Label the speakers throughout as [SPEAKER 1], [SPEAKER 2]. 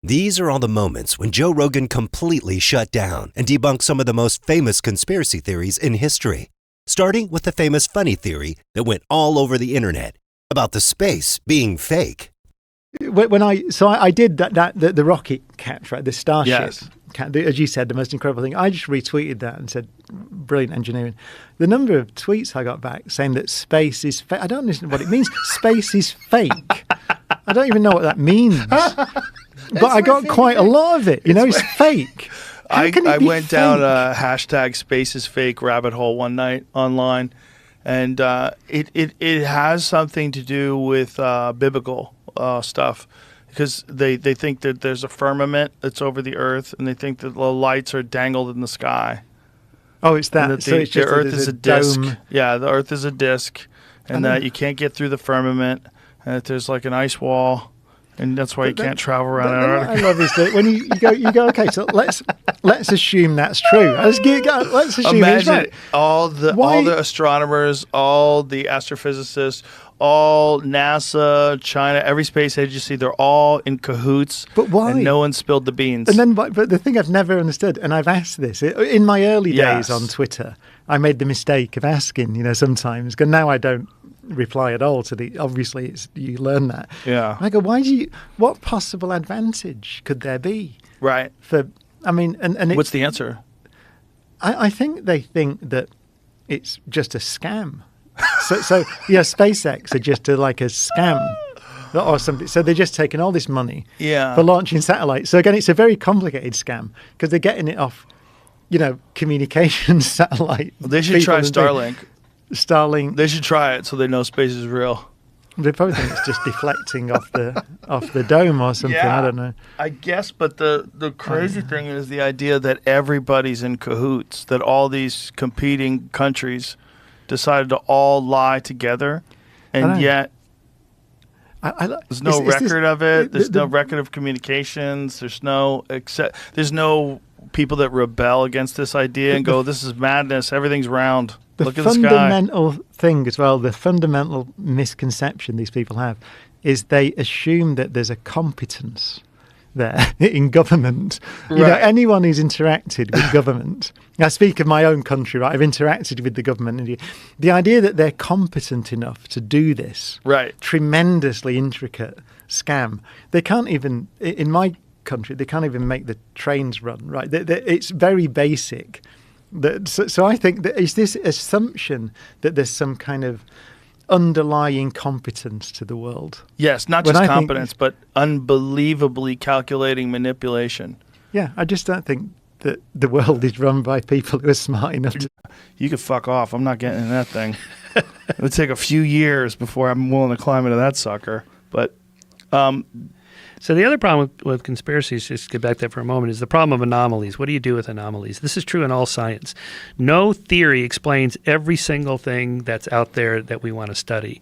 [SPEAKER 1] These are all the moments when Joe Rogan completely shut down and debunked some of the most famous conspiracy theories in history. Starting with the famous funny theory that went all over the internet about the space being fake.
[SPEAKER 2] I did the rocket catch, right? The Starship.
[SPEAKER 3] Yes.
[SPEAKER 2] As you said, the most incredible thing. I just retweeted that and said, brilliant engineering. The number of tweets I got back saying that space is fake. I don't understand what it means. Space is fake. I don't even know what that means. But I got quite a lot of it. It's fake.
[SPEAKER 3] I went down a hashtag space is fake rabbit hole one night online, and it has something to do with biblical stuff, because they think that there's a firmament that's over the earth, and they think that the lights are dangled in the sky.
[SPEAKER 2] Oh, it's that.
[SPEAKER 3] That
[SPEAKER 2] so it's just
[SPEAKER 3] the earth is a disc.
[SPEAKER 2] dome.
[SPEAKER 3] Yeah, the earth is a disc, and that you can't get through the firmament, and that there's like an ice wall. And that's why you can't travel around Antarctica.
[SPEAKER 2] I love is that when you go. Okay, so let's assume that's true. Let's assume it's right.
[SPEAKER 3] all the astronomers, all the astrophysicists, all NASA, China, every space agency, they're all in cahoots.
[SPEAKER 2] But why?
[SPEAKER 3] And no one spilled the beans.
[SPEAKER 2] And then, but the thing I've never understood, and I've asked this in my early days on Twitter, I made the mistake of asking. Sometimes, because now I don't reply at all to the. Obviously, you learn that.
[SPEAKER 3] Yeah.
[SPEAKER 2] I go, what possible advantage could there be?
[SPEAKER 3] Right.
[SPEAKER 2] And
[SPEAKER 3] what's the answer?
[SPEAKER 2] I think they think that it's just a scam. So SpaceX are just like a scam or something. So they're just taking all this money for launching satellites. So again, it's a very complicated scam because they're getting it off, communications satellite.
[SPEAKER 3] Well, they should try Starlink. They should try it so they know space is real.
[SPEAKER 2] They probably think it's just deflecting off the dome or something.
[SPEAKER 3] Yeah,
[SPEAKER 2] I don't know.
[SPEAKER 3] I guess, but the crazy thing is the idea that everybody's in cahoots, that all these competing countries decided to all lie together, and yet there's no record of it. There's no record of communications. There's no people that rebel against this idea and go, "This is madness. Everything's round." Look at the sky. The
[SPEAKER 2] fundamental thing as well, the fundamental misconception these people have is they assume that there's a competence there in government.
[SPEAKER 3] Right.
[SPEAKER 2] Anyone who's interacted with government, I speak of my own country, right? I've interacted with the government. The idea that they're competent enough to do this tremendously intricate scam, they can't even, in my country, they can't even make the trains run, right? It's very basic. So I think that is this assumption that there's some kind of underlying competence to the world.
[SPEAKER 3] Yes, not just competence, but unbelievably calculating manipulation.
[SPEAKER 2] Yeah, I just don't think that the world is run by people who are smart enough to...
[SPEAKER 3] You could fuck off. I'm not getting in that thing. It would take a few years before I'm willing to climb into that sucker. But...
[SPEAKER 4] So the other problem with conspiracies, just to get back to that for a moment, is the problem of anomalies. What do you do with anomalies? This is true in all science. No theory explains every single thing that's out there that we want to study.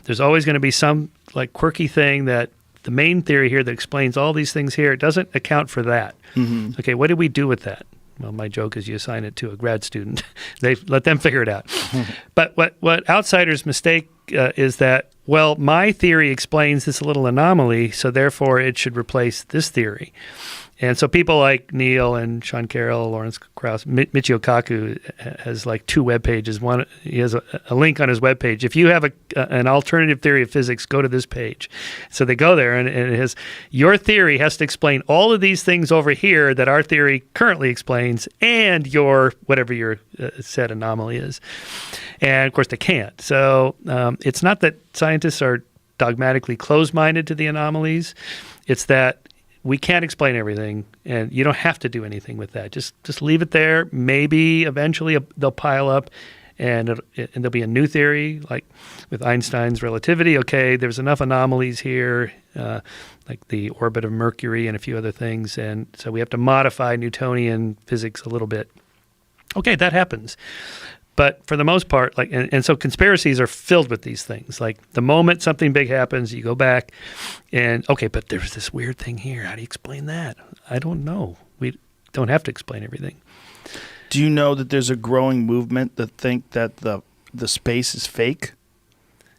[SPEAKER 4] There's always going to be some quirky thing that the main theory here that explains all these things here, it doesn't account for that. Mm-hmm. Okay, what do we do with that? Well, my joke is you assign it to a grad student. They let them figure it out. But what outsiders mistake is that, well, my theory explains this little anomaly, so therefore it should replace this theory. And so people like Neil and Sean Carroll, Lawrence Krauss, Michio Kaku has two web pages. One, he has a link on his web page. If you have an alternative theory of physics, go to this page. So they go there, and it has, your theory has to explain all of these things over here that our theory currently explains, and your whatever your said anomaly is. And of course they can't. So it's not that scientists are dogmatically closed-minded to the anomalies. It's that we can't explain everything, and you don't have to do anything with that. Just leave it there. Maybe eventually they'll pile up, and there'll be a new theory, like with Einstein's relativity. Okay, there's enough anomalies here, like the orbit of Mercury and a few other things, and so we have to modify Newtonian physics a little bit. Okay, that happens. But for the most part, and so conspiracies are filled with these things. Like the moment something big happens, you go back and, okay, but there's this weird thing here. How do you explain that? I don't know. We don't have to explain everything.
[SPEAKER 3] Do you know that there's a growing movement that think that the space is fake?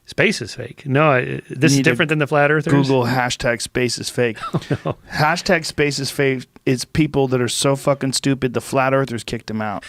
[SPEAKER 4] Space is fake. No, this is different than the flat earthers.
[SPEAKER 3] Google hashtag space is fake.
[SPEAKER 4] Oh, no.
[SPEAKER 3] Hashtag space is fake. It's people that are so fucking stupid. The flat earthers kicked them out.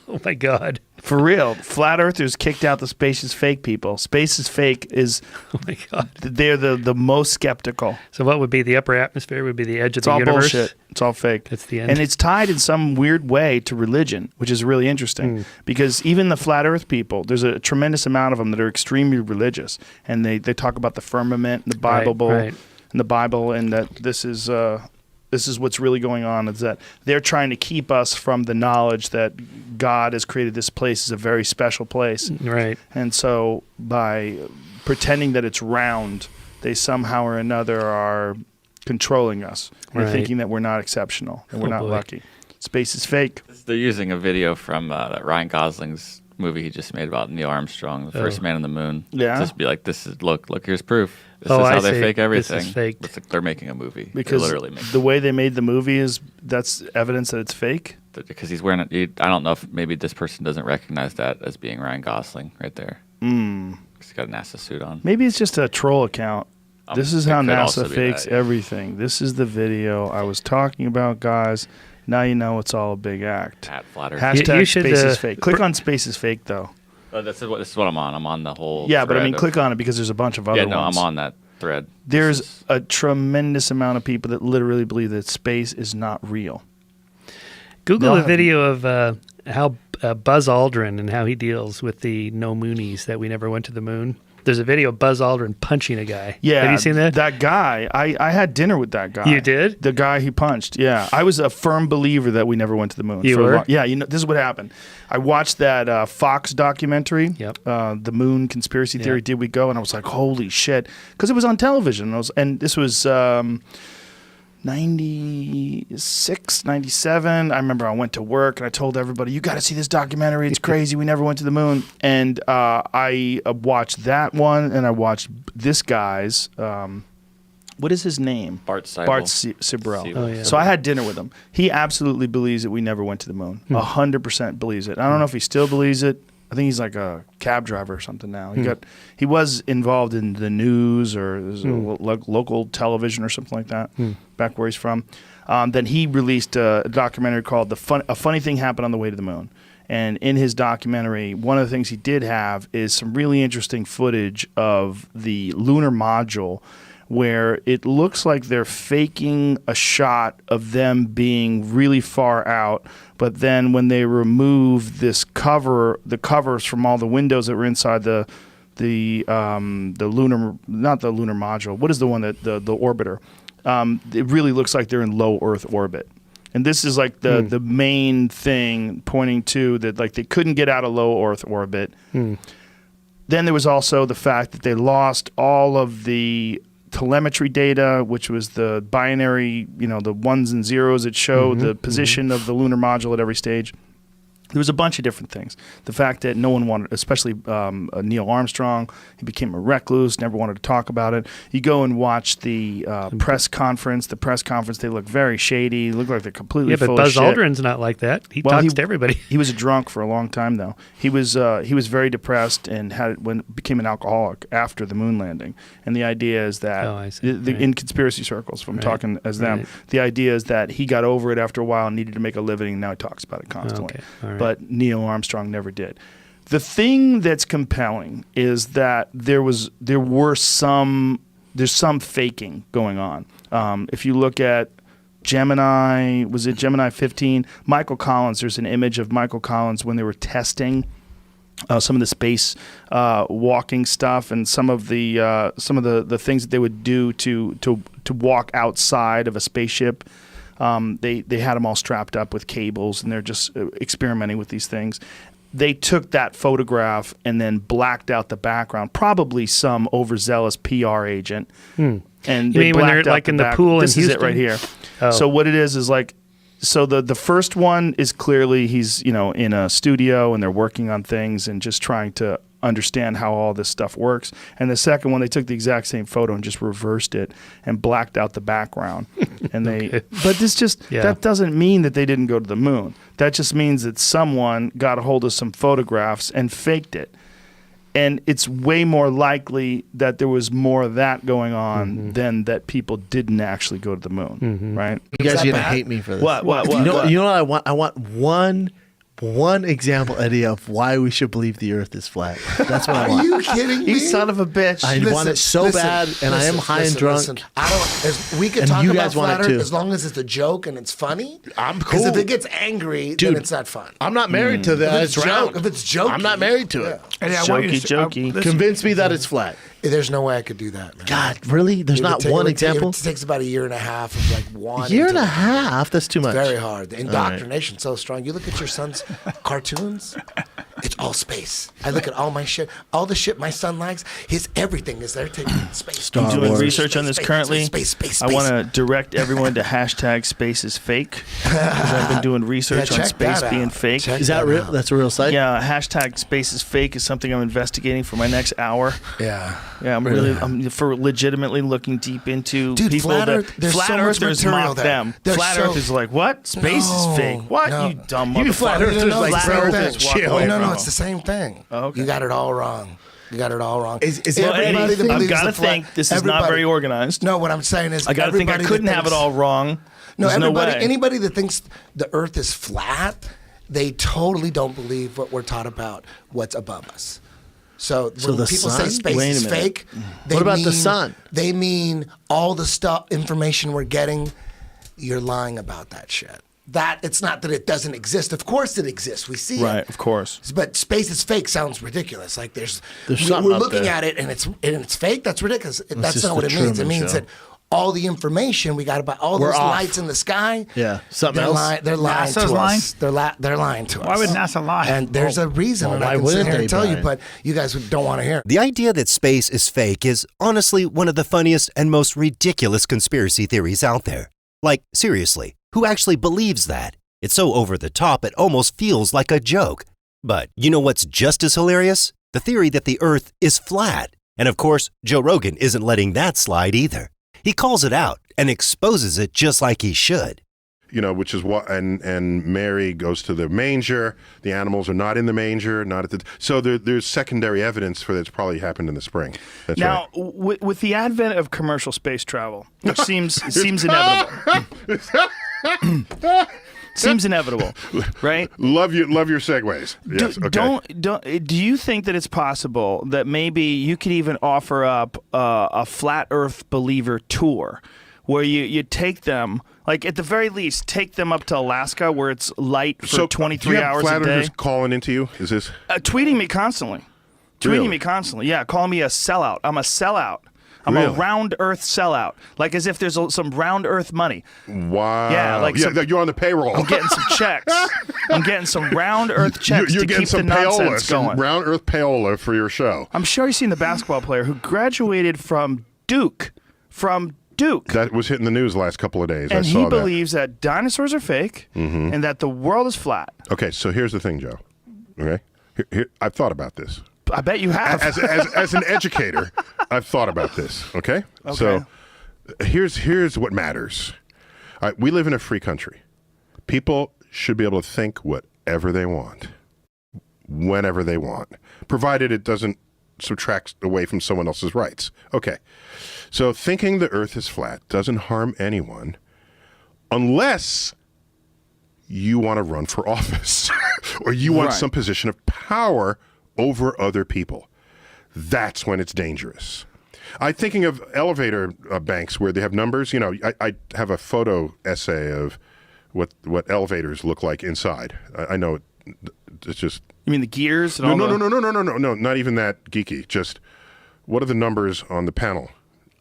[SPEAKER 4] Oh my God.
[SPEAKER 3] For real. Flat earthers kicked out the space is fake people. Space is fake is,
[SPEAKER 4] oh my God.
[SPEAKER 3] They're the most skeptical.
[SPEAKER 4] So what would be the upper atmosphere? Would be the edge of the universe?
[SPEAKER 3] It's all bullshit. It's all fake.
[SPEAKER 4] That's the end.
[SPEAKER 3] And it's tied in some weird way to religion, which is really interesting. Because even the flat earth people, there's a tremendous amount of them that are extremely religious. And they talk about the firmament and the Bible and the Bible, and that this is what's really going on, is that they're trying to keep us from the knowledge that God has created this place as a very special place.
[SPEAKER 4] Right.
[SPEAKER 3] And so by pretending that it's round, they somehow or another are controlling us. They're thinking that we're not exceptional and we're not lucky. Space is fake.
[SPEAKER 5] They're using a video from Ryan Gosling's movie he just made about Neil Armstrong, the first man on the moon.
[SPEAKER 3] Yeah.
[SPEAKER 5] Just be like, look, here's proof. This is how they fake everything.
[SPEAKER 4] This is fake.
[SPEAKER 5] It's like they're making a movie.
[SPEAKER 3] Because
[SPEAKER 5] they're literally making
[SPEAKER 3] the way they made the movie that's evidence that it's fake.
[SPEAKER 5] Because he's wearing it. I don't know if maybe this person doesn't recognize that as being Ryan Gosling right there. Because he's got a NASA suit on.
[SPEAKER 3] Maybe it's just a troll account. This is how NASA fakes
[SPEAKER 5] that,
[SPEAKER 3] everything. This is the video I was talking about, guys. Now you know it's all a big act. Hashtag space is fake. Click on space is fake, though.
[SPEAKER 5] This is what I'm on. I'm on the whole
[SPEAKER 3] Yeah, but I mean, click on it because there's a bunch of other ones.
[SPEAKER 5] I'm on that thread.
[SPEAKER 3] There's a tremendous amount of people that literally believe that space is not real.
[SPEAKER 4] Google a video of how Buzz Aldrin and how he deals with the no moonies, that we never went to the moon. There's a video of Buzz Aldrin punching a guy.
[SPEAKER 3] Yeah.
[SPEAKER 4] Have you seen that?
[SPEAKER 3] That guy, I had dinner with that guy.
[SPEAKER 4] You did?
[SPEAKER 3] The guy he punched, yeah. I was a firm believer that we never went to the moon.
[SPEAKER 4] You were?
[SPEAKER 3] Yeah, this is what happened. I watched that Fox documentary, The Moon Conspiracy Theory, Did We Go? And I was like, holy shit. Because it was on television. And this was 96, 97. I remember I went to work and I told everybody, you got to see this documentary. It's crazy. We never went to the moon. And I watched that one, and I watched this guy's, what is his name?
[SPEAKER 5] Bart Seibel.
[SPEAKER 3] Bart Seibel.
[SPEAKER 4] Oh, yeah.
[SPEAKER 3] So I had dinner with him. He absolutely believes that we never went to the moon. 100% believes it. I don't know if he still believes it. I think he's like a cab driver or something now. He was involved in the news or local television or something like that, back where he's from. Then he released a documentary called A Funny Thing Happened on the Way to the Moon. And in his documentary, one of the things he did have is some really interesting footage of the lunar module, where it looks like they're faking a shot of them being really far out, but then when they remove the covers from all the windows that were inside the lunar, not the lunar module, what is the one that the orbiter? It really looks like they're in low Earth orbit. And this is like the main thing pointing to that, like they couldn't get out of low Earth orbit. Then there was also the fact that they lost all of the telemetry data, which was the binary, the ones and zeros that show the position of the lunar module at every stage. There was a bunch of different things. The fact that no one wanted, especially Neil Armstrong, he became a recluse, never wanted to talk about it. You go and watch the press conference. The press conference, they look very shady. They look like they're completely full of shit.
[SPEAKER 4] Buzz Aldrin's not like that. He talks to everybody.
[SPEAKER 3] He was a drunk for a long time, though. He was very depressed and became an alcoholic after the moon landing. And the idea is that in conspiracy circles, if I'm talking as them, the idea is that he got over it after a while and needed to make a living, and now he talks about it constantly. But Neil Armstrong never did. The thing that's compelling is that there's some faking going on. If you look at Gemini, was it Gemini 15? Michael Collins, there's an image of Michael Collins when they were testing some of the space walking stuff and some of the things that they would do to walk outside of a spaceship. They had them all strapped up with cables, and they're just experimenting with these things. They took that photograph and then blacked out the background, probably some overzealous PR agent. And
[SPEAKER 4] you mean when they're like in the pool in Houston?
[SPEAKER 3] This is it right here. Oh. So what it is like, so the first one is clearly he's in a studio and they're working on things and just trying to understand how all this stuff works. And the second one, they took the exact same photo and just reversed it and blacked out the background. And but this that doesn't mean that they didn't go to the moon. That just means that someone got a hold of some photographs and faked it. And it's way more likely that there was more of that going on than that people didn't actually go to the moon, right?
[SPEAKER 6] You guys are going to hate me for this.
[SPEAKER 3] What?
[SPEAKER 6] You know what I want? I want one example, Eddie, of why we should believe the Earth is flat. That's what I want.
[SPEAKER 7] Are you kidding me?
[SPEAKER 3] You son of a bitch.
[SPEAKER 6] I want it so bad, and I am high and drunk.
[SPEAKER 7] We can talk about flat Earth as long as it's a joke and it's funny.
[SPEAKER 6] I'm cool.
[SPEAKER 7] Because if it gets angry, then it's not fun.
[SPEAKER 6] I'm not married to that.
[SPEAKER 7] If it's jokey.
[SPEAKER 6] I'm not married to it.
[SPEAKER 3] Jokey.
[SPEAKER 6] Convince me that it's flat.
[SPEAKER 7] There's no way I could do that, man.
[SPEAKER 6] God, really? There's not one example?
[SPEAKER 7] It takes about a year and a half of like one.
[SPEAKER 6] Year and a half? That's too much.
[SPEAKER 7] It's very hard. The indoctrination's so strong. You look at your son's cartoons, it's all space. I look at all my shit, all the shit my son likes, his everything is there taking space.
[SPEAKER 3] I'm doing research on this currently. I want to direct everyone to hashtag space is fake. Because I've been doing research on space being fake.
[SPEAKER 6] Is that real? That's a real site?
[SPEAKER 3] Yeah, hashtag space is fake is something I'm investigating for my next hour.
[SPEAKER 7] Yeah.
[SPEAKER 3] Yeah, I'm legitimately looking deep into
[SPEAKER 7] Dude,
[SPEAKER 3] people
[SPEAKER 7] flat
[SPEAKER 3] that
[SPEAKER 7] Earth, there's
[SPEAKER 3] flat
[SPEAKER 7] so much
[SPEAKER 3] earthers
[SPEAKER 7] material
[SPEAKER 3] mock
[SPEAKER 7] there.
[SPEAKER 3] them.
[SPEAKER 7] There's
[SPEAKER 3] Flat Earth is like, what? Space is fake. What?
[SPEAKER 7] No.
[SPEAKER 3] You dumb
[SPEAKER 6] You
[SPEAKER 3] motherfucker.
[SPEAKER 6] flat earthers
[SPEAKER 7] No,
[SPEAKER 6] like
[SPEAKER 7] it's the
[SPEAKER 6] flat
[SPEAKER 7] same
[SPEAKER 6] earthers
[SPEAKER 7] thing.
[SPEAKER 6] chill.
[SPEAKER 7] No, it's the same thing.
[SPEAKER 3] Oh, okay.
[SPEAKER 7] You got it all wrong. Is
[SPEAKER 3] Well,
[SPEAKER 7] everybody that
[SPEAKER 3] I've
[SPEAKER 7] believes
[SPEAKER 3] got to
[SPEAKER 7] the flat-
[SPEAKER 3] think this is not
[SPEAKER 7] everybody-
[SPEAKER 3] very organized.
[SPEAKER 7] No, what I'm saying is
[SPEAKER 3] I got to think I
[SPEAKER 7] everybody
[SPEAKER 3] couldn't
[SPEAKER 7] that
[SPEAKER 3] have it
[SPEAKER 7] thinks-
[SPEAKER 3] all wrong.
[SPEAKER 7] No,
[SPEAKER 3] There's
[SPEAKER 7] everybody,
[SPEAKER 3] no way.
[SPEAKER 7] anybody that thinks the Earth is flat, they totally don't believe what we're taught about what's above us. So when
[SPEAKER 6] the
[SPEAKER 7] people
[SPEAKER 6] sun?
[SPEAKER 7] say space
[SPEAKER 3] Wait a
[SPEAKER 7] is
[SPEAKER 3] minute.
[SPEAKER 7] fake, they
[SPEAKER 6] What about the
[SPEAKER 7] mean-
[SPEAKER 6] sun?
[SPEAKER 7] They mean all the information we're getting. You're lying about that shit. That it's not that it doesn't exist. Of course it exists. We see it.
[SPEAKER 3] Right, of course.
[SPEAKER 7] But space is fake sounds ridiculous. Like
[SPEAKER 6] There's something
[SPEAKER 7] we're
[SPEAKER 6] up
[SPEAKER 7] looking
[SPEAKER 6] there.
[SPEAKER 7] at it and it's fake. That's ridiculous. That's
[SPEAKER 6] just
[SPEAKER 7] not what
[SPEAKER 6] the
[SPEAKER 7] it means. It
[SPEAKER 6] Truman
[SPEAKER 7] means
[SPEAKER 6] Show.
[SPEAKER 7] that all the information we got about all
[SPEAKER 6] We're
[SPEAKER 7] those
[SPEAKER 6] off.
[SPEAKER 7] lights in the sky.
[SPEAKER 6] Yeah, something else?
[SPEAKER 7] They're lying
[SPEAKER 2] NASA's
[SPEAKER 7] to
[SPEAKER 2] lying?
[SPEAKER 7] us. They're lying to us.
[SPEAKER 2] Why would NASA lie?
[SPEAKER 7] And there's a reason,
[SPEAKER 6] well,
[SPEAKER 7] and
[SPEAKER 6] why
[SPEAKER 7] I can sit
[SPEAKER 6] wouldn't
[SPEAKER 7] here
[SPEAKER 6] they,
[SPEAKER 7] and tell you,
[SPEAKER 6] Brian?
[SPEAKER 7] but you guys don't want to hear it.
[SPEAKER 1] The idea that space is fake is honestly one of the funniest and most ridiculous conspiracy theories out there. Like, seriously, who actually believes that? It's so over the top it almost feels like a joke. But you know what's just as hilarious? The theory that the Earth is flat. And of course, Joe Rogan isn't letting that slide either. He calls it out and exposes it just like he should.
[SPEAKER 8] You know, which is what, and Mary goes to the manger. The animals are not in the manger, not at the. So there's secondary evidence for that's probably happened in the spring. That's
[SPEAKER 3] Now,
[SPEAKER 8] right.
[SPEAKER 3] with the advent of commercial space travel, which seems inevitable. Seems inevitable, right?
[SPEAKER 8] Love your segues. Yes, okay.
[SPEAKER 3] Do you think that it's possible that maybe you could even offer up a flat Earth believer tour, where you take them, like at the very least, take them up to Alaska where it's light for
[SPEAKER 8] So
[SPEAKER 3] 23
[SPEAKER 8] do you have
[SPEAKER 3] hours
[SPEAKER 8] flat
[SPEAKER 3] a day?
[SPEAKER 8] earthers calling into you? Is this
[SPEAKER 3] Tweeting me constantly.
[SPEAKER 8] Really?
[SPEAKER 3] Yeah, calling me a sellout. I'm a sellout. I'm
[SPEAKER 8] Really?
[SPEAKER 3] a round Earth sellout. Like as if there's some round Earth money.
[SPEAKER 8] wow?
[SPEAKER 3] Yeah, like some-
[SPEAKER 8] you're on the payroll.
[SPEAKER 3] I'm getting some checks. I'm getting some round Earth checks
[SPEAKER 8] You're
[SPEAKER 3] to
[SPEAKER 8] getting
[SPEAKER 3] keep the
[SPEAKER 8] some payola,
[SPEAKER 3] nonsense
[SPEAKER 8] some
[SPEAKER 3] going.
[SPEAKER 8] round earth payola for your show.
[SPEAKER 3] I'm sure you've seen the basketball player who graduated from Duke.
[SPEAKER 8] That was hitting the news the last couple of days.
[SPEAKER 3] And
[SPEAKER 8] I saw
[SPEAKER 3] he
[SPEAKER 8] that.
[SPEAKER 3] believes that dinosaurs are fake and that the world is flat.
[SPEAKER 8] Okay, so here's the thing, Joe. Okay, here, I've thought about this.
[SPEAKER 3] I bet you have.
[SPEAKER 8] As an educator, I've thought about this. Okay? So here's what matters. All right, we live in a free country. People should be able to think whatever they want, whenever they want, provided it doesn't subtract away from someone else's rights. Okay. So thinking the Earth is flat doesn't harm anyone unless you want to run for office or you want some position of power over other people. That's when it's dangerous. I'm thinking of elevator banks where they have numbers. You know, I have a photo essay of what elevators look like inside. I know it's just.
[SPEAKER 3] You mean the gears? And
[SPEAKER 8] No, not even that geeky. Just what are the numbers on the panel?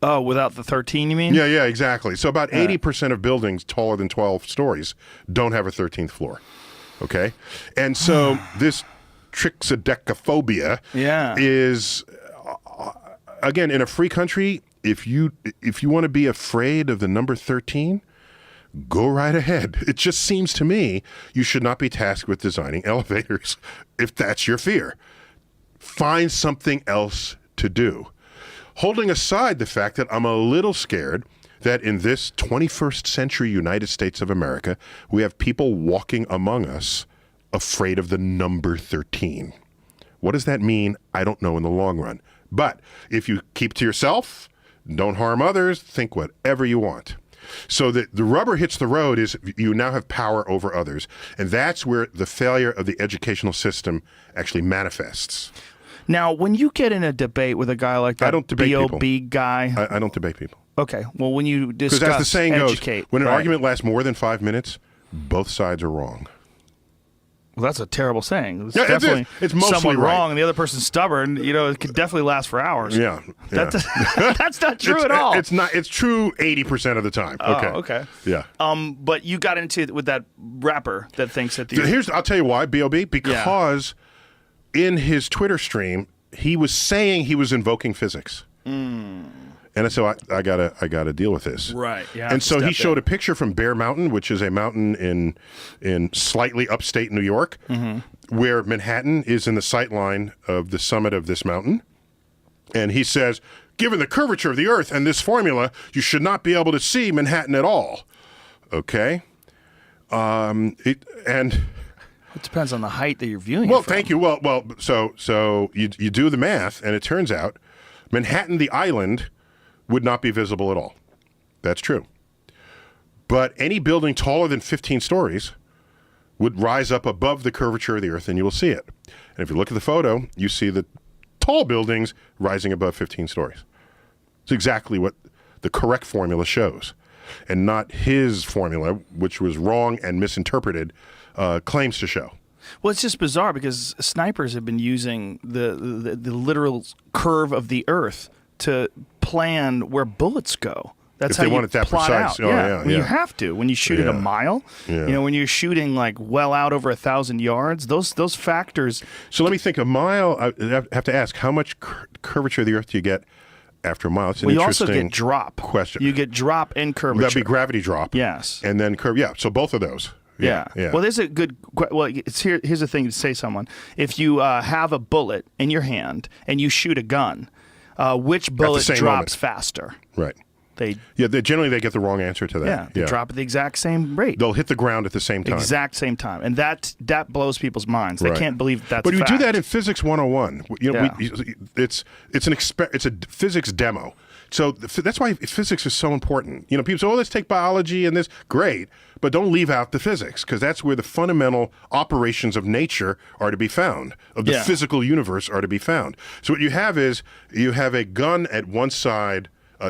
[SPEAKER 3] Oh, without the 13, you mean?
[SPEAKER 8] Yeah, exactly. So about 80% of buildings taller than 12 stories don't have a 13th floor. Okay? And so this trixidecaphobia is, again, in a free country, if you want to be afraid of the number 13, go right ahead. It just seems to me you should not be tasked with designing elevators if that's your fear. Find something else to do. Holding aside the fact that I'm a little scared that in this 21st century United States of America, we have people walking among us afraid of the number 13. What does that mean? I don't know in the long run. But if you keep to yourself, don't harm others, think whatever you want. So the rubber hits the road is you now have power over others. And that's where the failure of the educational system actually manifests.
[SPEAKER 3] Now, when you get in a debate with a guy like that,
[SPEAKER 8] I don't debate
[SPEAKER 3] B.O.B. guy.
[SPEAKER 8] I don't debate people.
[SPEAKER 3] Okay. Well, when you discuss,
[SPEAKER 8] because as the saying
[SPEAKER 3] educate,
[SPEAKER 8] goes, when an argument lasts more than 5 minutes, both sides are wrong.
[SPEAKER 3] Well, that's a terrible saying. It's
[SPEAKER 8] yeah,
[SPEAKER 3] definitely
[SPEAKER 8] it's mostly
[SPEAKER 3] someone
[SPEAKER 8] right.
[SPEAKER 3] wrong and the other person's stubborn. It could definitely last for hours.
[SPEAKER 8] Yeah.
[SPEAKER 3] That's not true at all.
[SPEAKER 8] It's not. It's true 80% of the time. Okay.
[SPEAKER 3] Oh, okay.
[SPEAKER 8] Yeah.
[SPEAKER 3] But you got into it with that rapper that thinks that
[SPEAKER 8] I'll tell you why, B.O.B. Because in his Twitter stream, he was saying he was invoking physics. And so I gotta deal with this.
[SPEAKER 3] Right. Yeah.
[SPEAKER 8] And so he showed a picture from Bear Mountain, which is a mountain in slightly upstate New York, where Manhattan is in the sight line of the summit of this mountain. And he says, given the curvature of the Earth and this formula, you should not be able to see Manhattan at all. Okay. It
[SPEAKER 3] depends on the height that you're viewing.
[SPEAKER 8] Well,
[SPEAKER 3] it from.
[SPEAKER 8] thank you. Well, so you do the math, and it turns out Manhattan, the island, would not be visible at all. That's true. But any building taller than 15 stories would rise up above the curvature of the Earth, and you will see it. And if you look at the photo, you see the tall buildings rising above 15 stories. It's exactly what the correct formula shows, and not his formula, which was wrong and misinterpreted, claims to show.
[SPEAKER 3] Well, it's just bizarre because snipers have been using the literal curve of the Earth to plan where bullets go. That's
[SPEAKER 8] if
[SPEAKER 3] how
[SPEAKER 8] they
[SPEAKER 3] you
[SPEAKER 8] want it that
[SPEAKER 3] plot
[SPEAKER 8] precise.
[SPEAKER 3] out.
[SPEAKER 8] Oh, yeah.
[SPEAKER 3] You have to. When you shoot at a mile, when you're shooting like well out over 1,000 yards, those factors.
[SPEAKER 8] So let me think. A mile. I have to ask, how much curvature of the Earth do you get after a mile? It's an interesting
[SPEAKER 3] you also get drop.
[SPEAKER 8] Question.
[SPEAKER 3] You get drop and curvature.
[SPEAKER 8] That'd be gravity drop.
[SPEAKER 3] Yes.
[SPEAKER 8] And then curve. Yeah. So both of those. Yeah.
[SPEAKER 3] Well, there's a good. Well, here's the thing to say, someone. If you have a bullet in your hand and you shoot a gun, which bullet drops faster?
[SPEAKER 8] Right.
[SPEAKER 3] They
[SPEAKER 8] generally they get the wrong answer to that.
[SPEAKER 3] Yeah, they drop at the exact same rate.
[SPEAKER 8] They'll hit the ground at the same time.
[SPEAKER 3] Exact same time, and that blows people's minds. They can't believe that's.
[SPEAKER 8] But we
[SPEAKER 3] fact.
[SPEAKER 8] do that in Physics 101. It's a physics demo. So that's why physics is so important. People say, "Oh, let's take biology and this." Great, but don't leave out the physics, because that's where the fundamental operations of nature are to be found, of the physical universe are to be found. So what you have is you have a gun at one side.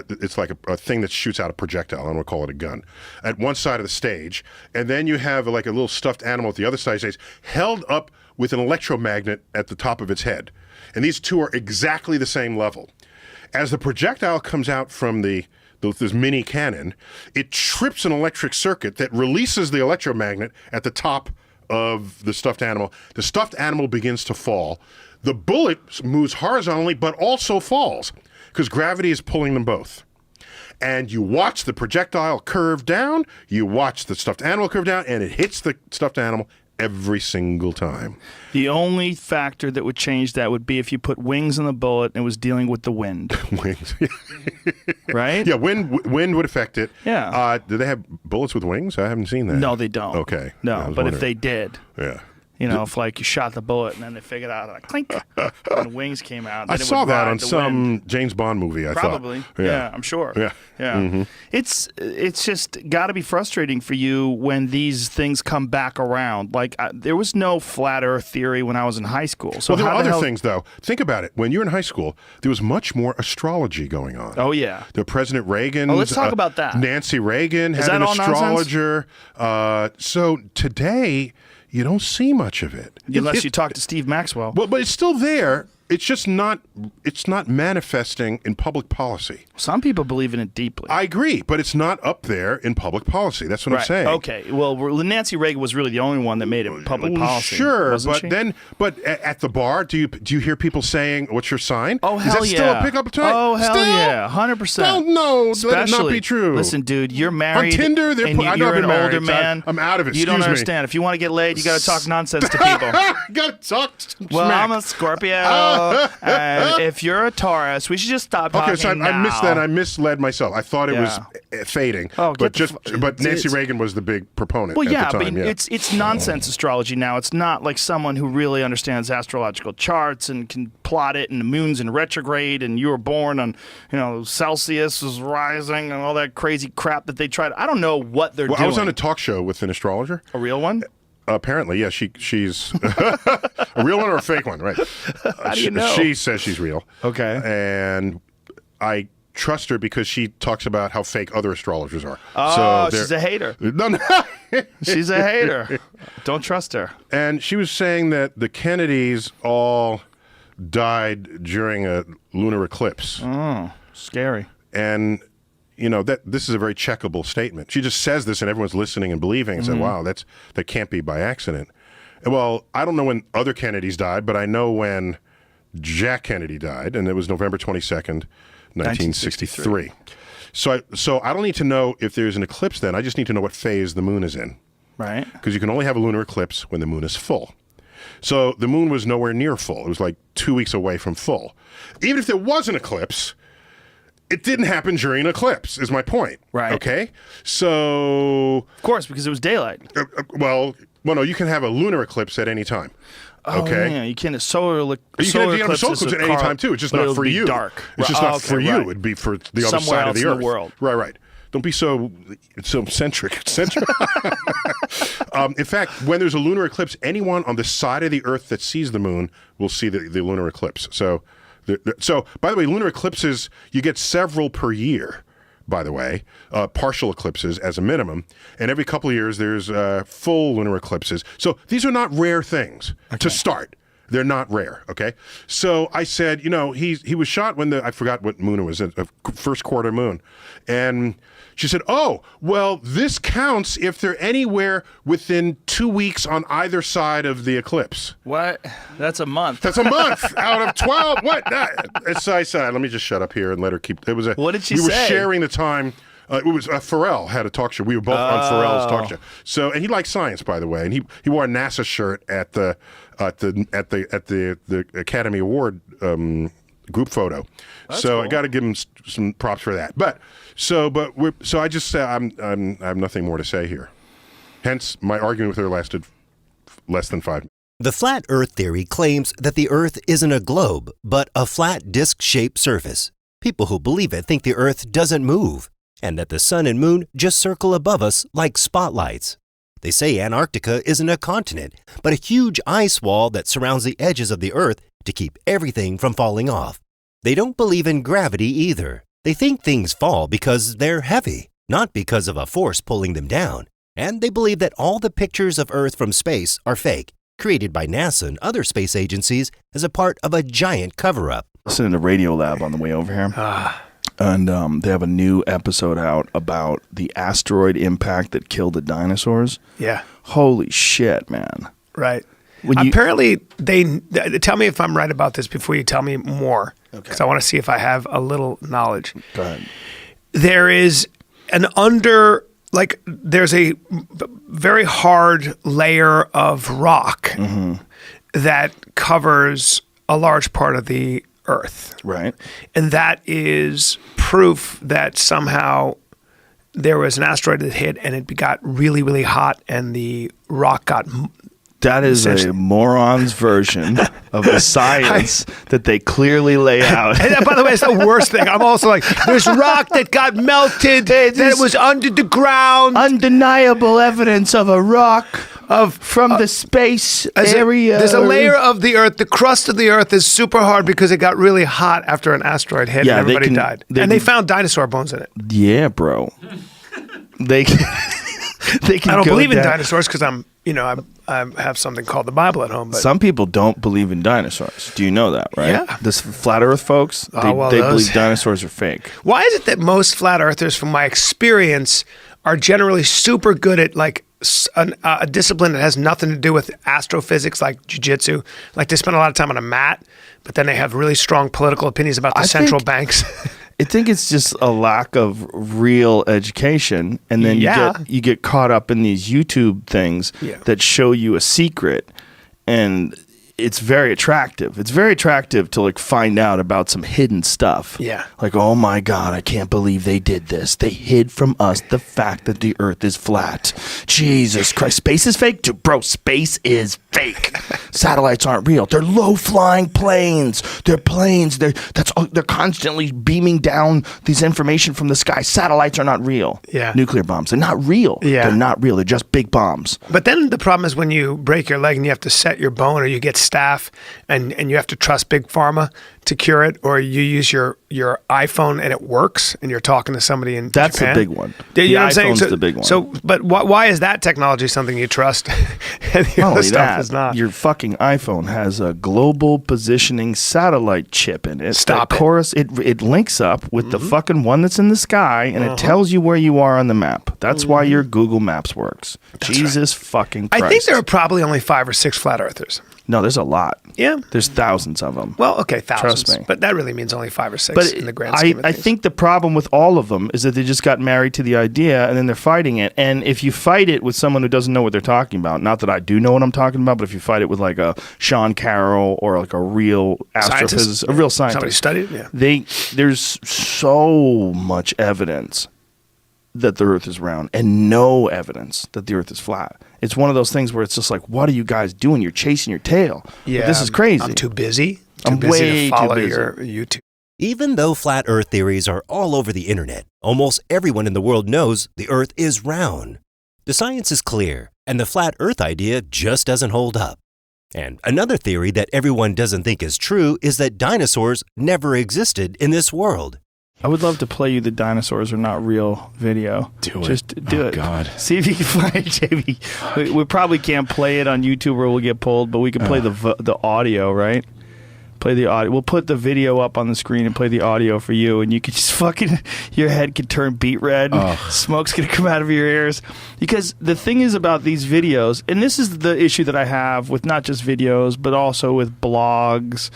[SPEAKER 8] It's like a thing that shoots out a projectile. I don't want to call it a gun. At one side of the stage, and then you have like a little stuffed animal at the other side of the stage, held up with an electromagnet at the top of its head. And these two are exactly the same level. As the projectile comes out from this mini cannon, it trips an electric circuit that releases the electromagnet at the top of the stuffed animal. The stuffed animal begins to fall. The bullet moves horizontally, but also falls, because gravity is pulling them both. And you watch the projectile curve down, you watch the stuffed animal curve down, and it hits the stuffed animal every single time.
[SPEAKER 3] The only factor that would change that would be if you put wings on the bullet and it was dealing with the wind.
[SPEAKER 8] Wings.
[SPEAKER 3] Right?
[SPEAKER 8] Yeah, wind would affect it.
[SPEAKER 3] Yeah.
[SPEAKER 8] Do they have bullets with wings? I haven't seen that.
[SPEAKER 3] No, they don't.
[SPEAKER 8] Okay.
[SPEAKER 3] No, but if they did.
[SPEAKER 8] Yeah.
[SPEAKER 3] If like you shot the bullet and then they figured out like clink and the wings came out.
[SPEAKER 8] I saw that on some James Bond movie.
[SPEAKER 3] Probably. Yeah, I'm sure.
[SPEAKER 8] Yeah.
[SPEAKER 3] Mm-hmm. It's just got to be frustrating for you when these things come back around. Like there was no flat Earth theory when I was in high school. So
[SPEAKER 8] there were other things though. Think about it. When you're in high school, there was much more astrology going on.
[SPEAKER 3] Oh yeah.
[SPEAKER 8] The President Reagan.
[SPEAKER 3] Oh, let's talk about that.
[SPEAKER 8] Nancy Reagan had an astrologer. So today, you don't see much of it.
[SPEAKER 3] Unless you talk to Steve Maxwell.
[SPEAKER 8] Well, but it's still there. It's just not. It's not manifesting in public policy.
[SPEAKER 3] Some people believe in it deeply.
[SPEAKER 8] I agree, but it's not up there in public policy. That's what I'm saying.
[SPEAKER 3] Okay. Well, Nancy Reagan was really the only one that made it public policy.
[SPEAKER 8] Sure, but at the bar, do you hear people saying, "What's your sign?"
[SPEAKER 3] Oh hell
[SPEAKER 8] Is that
[SPEAKER 3] yeah!
[SPEAKER 8] still a pickup time?
[SPEAKER 3] Oh hell
[SPEAKER 8] still?
[SPEAKER 3] yeah! 100%.
[SPEAKER 8] No, let it not be true.
[SPEAKER 3] Listen, dude, you're married.
[SPEAKER 8] On Tinder,
[SPEAKER 3] and you're an older man.
[SPEAKER 8] I'm out of it.
[SPEAKER 3] You don't understand. If you want to get laid, you got to talk nonsense to people.
[SPEAKER 8] Got to talk.
[SPEAKER 3] Well, I'm a Scorpio. If you're a Taurus, we should just stop talking
[SPEAKER 8] so
[SPEAKER 3] now.
[SPEAKER 8] I missed that. I misled myself. I thought it was fading. But Nancy Reagan was the big proponent at the time.
[SPEAKER 3] It's nonsense astrology now. It's not like someone who really understands astrological charts and can plot it, and the moon's in retrograde, and you were born on, Celsius is rising, and all that crazy crap that they tried. I don't know what they're doing.
[SPEAKER 8] I was on a talk show with an astrologer.
[SPEAKER 3] A real one?
[SPEAKER 8] Apparently, yeah. She's a real one or a fake one, right?
[SPEAKER 3] How do you know?
[SPEAKER 8] She says she's real.
[SPEAKER 3] Okay.
[SPEAKER 8] And I trust her because she talks about how fake other astrologers are.
[SPEAKER 3] Oh, she's a hater.
[SPEAKER 8] No.
[SPEAKER 3] She's a hater. Don't trust her.
[SPEAKER 8] And she was saying that the Kennedys all died during a lunar eclipse.
[SPEAKER 3] Oh, scary.
[SPEAKER 8] And that this is a very checkable statement. She just says this, and everyone's listening and believing, and said, "Wow, that can't be by accident." Well, I don't know when other Kennedys died, but I know when Jack Kennedy died, and it was November 22nd, 1963. So I don't need to know if there's an eclipse then. I just need to know what phase the moon is in.
[SPEAKER 3] Right.
[SPEAKER 8] Because you can only have a lunar eclipse when the moon is full. So the moon was nowhere near full. It was like 2 weeks away from full. Even if there was an eclipse, it didn't happen during an eclipse, is my point.
[SPEAKER 3] Right.
[SPEAKER 8] Okay? So...
[SPEAKER 3] Of course, because it was daylight.
[SPEAKER 8] Well, no, you can have a lunar eclipse at any time. Okay?
[SPEAKER 3] Yeah, you can. Solar
[SPEAKER 8] you can have a solar eclipse at any time, too. It's just not for you.
[SPEAKER 3] Dark.
[SPEAKER 8] It's just not for you. It'd be for the other side of the earth.
[SPEAKER 3] In the world.
[SPEAKER 8] Right. Don't be so centric. In fact, when there's a lunar eclipse, anyone on the side of the earth that sees the moon will see the lunar eclipse. So, by the way, lunar eclipses, you get several per year, by the way, partial eclipses as a minimum. And every couple of years, there's full lunar eclipses. So these are not rare things to start. They're not rare, okay? So I said, he was shot when I forgot what moon it was, a first quarter moon. And she said, oh, well, this counts if they're anywhere within 2 weeks on either side of the eclipse.
[SPEAKER 3] What? That's a month.
[SPEAKER 8] That's a month out of 12. What? So I said, let me just shut up here and let her keep. It was
[SPEAKER 3] what did she say?
[SPEAKER 8] We were sharing the time. It was Pharrell had a talk show. We were both on Pharrell's talk show. So, and he likes science, by the way. And he wore a NASA shirt at the Academy Award group photo.
[SPEAKER 3] That's
[SPEAKER 8] so
[SPEAKER 3] cool.
[SPEAKER 8] I got to give him some props for that. So I just said I have nothing more to say here. Hence, my argument with her lasted less than 5 minutes.
[SPEAKER 1] The flat Earth theory claims that the Earth isn't a globe, but a flat disc-shaped surface. People who believe it think the Earth doesn't move, and that the sun and moon just circle above us like spotlights. They say Antarctica isn't a continent, but a huge ice wall that surrounds the edges of the Earth to keep everything from falling off. They don't believe in gravity either. They think things fall because they're heavy, not because of a force pulling them down. And they believe that all the pictures of Earth from space are fake, created by NASA and other space agencies as a part of a giant cover-up.
[SPEAKER 9] Listening to Radiolab on the way over here. And they have a new episode out about the asteroid impact that killed the dinosaurs.
[SPEAKER 10] Yeah.
[SPEAKER 9] Holy shit, man.
[SPEAKER 10] Right. Apparently, they tell me if I'm right about this before you tell me more, because I want to see if I have a little knowledge.
[SPEAKER 9] Go ahead.
[SPEAKER 10] There is there's a very hard layer of rock that covers a large part of the Earth.
[SPEAKER 9] Right.
[SPEAKER 10] And that is proof that somehow there was an asteroid that hit and it got really, really hot and the rock got...
[SPEAKER 9] That is a moron's version of the science that they clearly lay out.
[SPEAKER 10] And by the way, it's the worst thing. I'm also like, there's rock that got melted, that was under the ground.
[SPEAKER 3] Undeniable evidence of a rock from the space area.
[SPEAKER 10] There's a layer of the Earth. The crust of the Earth is super hard because it got really hot after an asteroid hit and everybody died. They found dinosaur bones in it.
[SPEAKER 9] Yeah, bro. They can
[SPEAKER 10] I don't believe in dinosaurs because I have something called the Bible at home. But
[SPEAKER 9] some people don't believe in dinosaurs. Do you know that, right?
[SPEAKER 10] Yeah.
[SPEAKER 9] This flat Earth folks, they believe dinosaurs are fake.
[SPEAKER 10] Why is it that most flat earthers, from my experience, are generally super good at a discipline that has nothing to do with astrophysics, like jiu-jitsu? Like they spend a lot of time on a mat, but then they have really strong political opinions about the central banks.
[SPEAKER 9] I think it's just a lack of real education, and then you get caught up in these YouTube things that show you a secret, and it's very attractive. It's very attractive to like find out about some hidden stuff.
[SPEAKER 10] Yeah.
[SPEAKER 9] Like, oh my God, I can't believe they did this. They hid from us the fact that the Earth is flat. Jesus Christ. Space is fake? Dude, bro, space is fake. Satellites aren't real. They're low-flying planes. They're planes. They're constantly beaming down these information from the sky. Satellites are not real.
[SPEAKER 10] Yeah.
[SPEAKER 9] Nuclear bombs. They're not real.
[SPEAKER 10] Yeah.
[SPEAKER 9] They're not real. They're just big bombs.
[SPEAKER 10] But then the problem is when you break your leg and you have to set your bone, or you get staph and you have to trust Big Pharma to cure it, or you use your iPhone and it works and you're talking to somebody in
[SPEAKER 9] That's
[SPEAKER 10] Japan.
[SPEAKER 9] the big one.
[SPEAKER 10] You know what I'm saying?
[SPEAKER 9] iPhone's the big one.
[SPEAKER 10] So, but why is that technology something you trust and the
[SPEAKER 9] Not
[SPEAKER 10] other
[SPEAKER 9] only
[SPEAKER 10] stuff
[SPEAKER 9] that,
[SPEAKER 10] is not?
[SPEAKER 9] your fucking iPhone has a global positioning satellite chip in it.
[SPEAKER 10] Stop
[SPEAKER 9] it links up with the fucking one that's in the sky, and it tells you where you are on the map. That's why your Google Maps works. Jesus fucking Christ.
[SPEAKER 10] I think there are probably only 5 or 6 flat earthers.
[SPEAKER 9] No, there's a lot.
[SPEAKER 10] Yeah.
[SPEAKER 9] There's thousands of them.
[SPEAKER 10] Well, okay, thousands.
[SPEAKER 9] Trust me.
[SPEAKER 10] But that really means only 5 or 6
[SPEAKER 9] But
[SPEAKER 10] in the grand scheme of
[SPEAKER 9] I
[SPEAKER 10] things.
[SPEAKER 9] think the problem with all of them is that they just got married to the idea and then they're fighting it. And if you fight it with someone who doesn't know what they're talking about, not that I do know what I'm talking about, but if you fight it with like a Sean Carroll or like a real astrophysicist, a real scientist,
[SPEAKER 10] somebody studied, yeah.
[SPEAKER 9] There's so much evidence that the Earth is round and no evidence that the Earth is flat. It's one of those things where it's just like, what are you guys doing? You're chasing your tail.
[SPEAKER 10] Yeah,
[SPEAKER 9] But this is crazy.
[SPEAKER 10] I'm too busy.
[SPEAKER 9] I'm
[SPEAKER 10] busy
[SPEAKER 9] way
[SPEAKER 10] to follow
[SPEAKER 9] too busy.
[SPEAKER 10] your YouTube.
[SPEAKER 1] Even though flat Earth theories are all over the internet, almost everyone in the world knows the Earth is round. The science is clear, and the flat Earth idea just doesn't hold up. And another theory that everyone doesn't think is true is that dinosaurs never existed in this world.
[SPEAKER 3] I would love to play you the dinosaurs are not real video.
[SPEAKER 11] Do it.
[SPEAKER 3] Just do it.
[SPEAKER 11] God.
[SPEAKER 3] See if you can play it, JB. We probably can't play it on YouTube or we'll get pulled, but we can play the audio, right? Play the audio. We'll put the video up on the screen and play the audio for you, and you could just fucking, your head could turn beet red. Smoke's gonna come out of your ears. Because the thing is about these videos, and this is the issue that I have with not just videos, but also with blogs.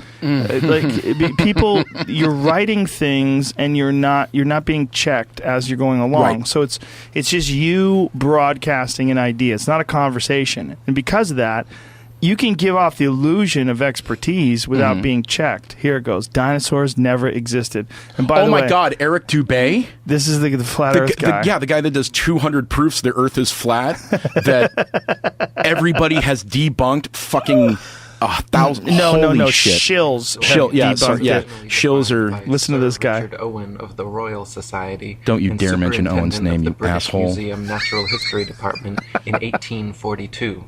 [SPEAKER 3] People, you're writing things and you're not being checked as you're going along.
[SPEAKER 11] Right.
[SPEAKER 3] So it's just you broadcasting an idea. It's not a conversation, and because of that, you can give off the illusion of expertise without being checked. Here it goes. Dinosaurs never existed. And by the way,
[SPEAKER 11] my God, Eric Dubay?
[SPEAKER 3] This is the flat Earth guy.
[SPEAKER 11] The guy that does 200 proofs the Earth is flat, that everybody has debunked fucking 1,000.
[SPEAKER 3] No.
[SPEAKER 11] Shit.
[SPEAKER 3] Shills.
[SPEAKER 11] Shills are...
[SPEAKER 3] Listen to this guy.
[SPEAKER 12] Richard Owen of the Royal Society.
[SPEAKER 11] Don't you
[SPEAKER 12] and
[SPEAKER 11] dare mention Owen's name,
[SPEAKER 12] superintendent of
[SPEAKER 11] you
[SPEAKER 12] the British
[SPEAKER 11] asshole.
[SPEAKER 12] Museum Natural History Department in 1842.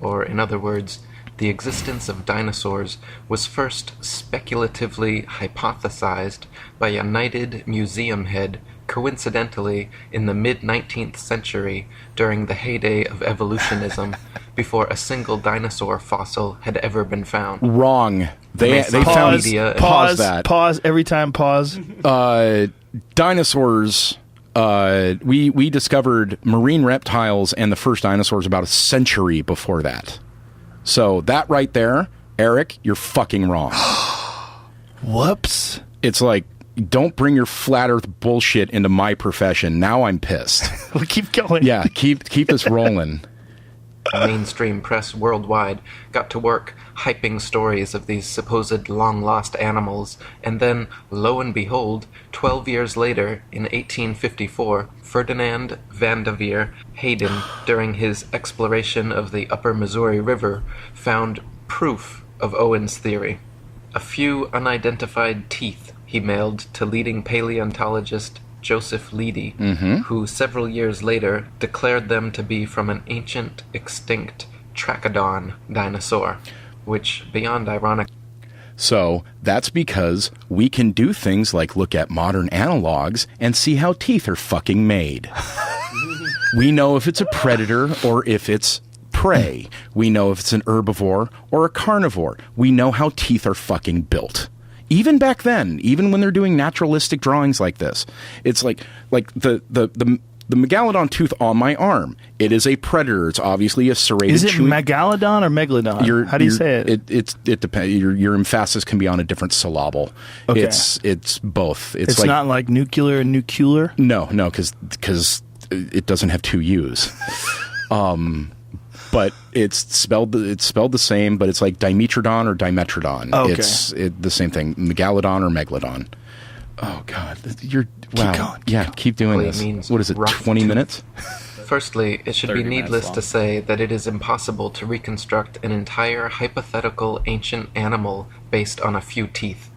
[SPEAKER 12] Or, in other words, the existence of dinosaurs was first speculatively hypothesized by a knighted museum head, coincidentally in the mid-19th century during the heyday of evolutionism, before a single dinosaur fossil had ever been found.
[SPEAKER 11] Wrong. They
[SPEAKER 3] Pause,
[SPEAKER 11] found...
[SPEAKER 3] pause
[SPEAKER 11] that.
[SPEAKER 3] Pause. Every time, pause.
[SPEAKER 11] Dinosaurs... we discovered marine reptiles and the first dinosaurs about a century before that. So that right there, Eric, you're fucking wrong.
[SPEAKER 9] Whoops.
[SPEAKER 11] It's like, don't bring your flat Earth bullshit into my profession. Now I'm pissed.
[SPEAKER 3] We'll keep going.
[SPEAKER 11] Yeah, keep this rolling.
[SPEAKER 12] Mainstream press worldwide got to work hyping stories of these supposed long-lost animals, and then, lo and behold, 12 years later, in 1854, Ferdinand van de Veer Hayden, during his exploration of the upper Missouri River, found proof of Owen's theory. A few unidentified teeth he mailed to leading paleontologist Joseph Leidy, who several years later declared them to be from an ancient, extinct Trachodon dinosaur, which, beyond ironic...
[SPEAKER 11] So that's because we can do things like look at modern analogs and see how teeth are fucking made. We know if it's a predator or if it's prey. We know if it's an herbivore or a carnivore. We know how teeth are fucking built. Even back then, even when they're doing naturalistic drawings like this, it's like the megalodon tooth on my arm. It is a predator. It's obviously a serrated.
[SPEAKER 3] Is it megalodon or megalodon? How do you say it?
[SPEAKER 11] It depends. Your emphasis can be on a different syllable.
[SPEAKER 3] Okay.
[SPEAKER 11] It's both.
[SPEAKER 3] It's like, not like nuclear and nuclear?
[SPEAKER 11] No, because it doesn't have two U's. but it's spelled the same, but it's like Dimetrodon or Dimetrodon.
[SPEAKER 3] Okay.
[SPEAKER 11] It's the same thing, Megalodon or Megalodon. Oh God, wow. Keep doing this. What is it? 20 minutes?
[SPEAKER 12] Firstly, it should be needless to say that it is impossible to reconstruct an entire hypothetical ancient animal based on a few teeth.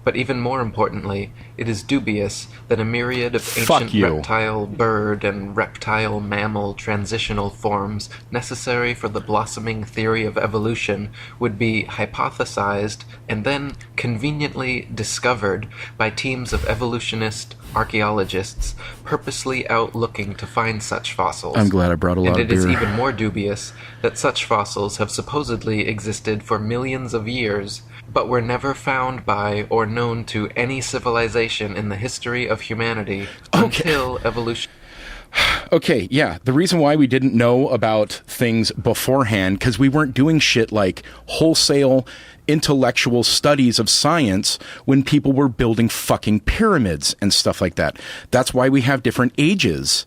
[SPEAKER 12] But even more importantly, it is dubious that a myriad of ancient reptile, bird, and reptile mammal transitional forms necessary for the blossoming theory of evolution would be hypothesized and then conveniently discovered by teams of evolutionist archaeologists purposely out looking to find such fossils.
[SPEAKER 11] I'm glad I brought a lot of beer.
[SPEAKER 12] And it is even more dubious that such fossils have supposedly existed for millions of years, but were never found by or known to any civilization in the history of humanity until evolution.
[SPEAKER 11] Okay, yeah. The reason why we didn't know about things beforehand, because we weren't doing shit like wholesale intellectual studies of science when people were building fucking pyramids and stuff like that. That's why we have different ages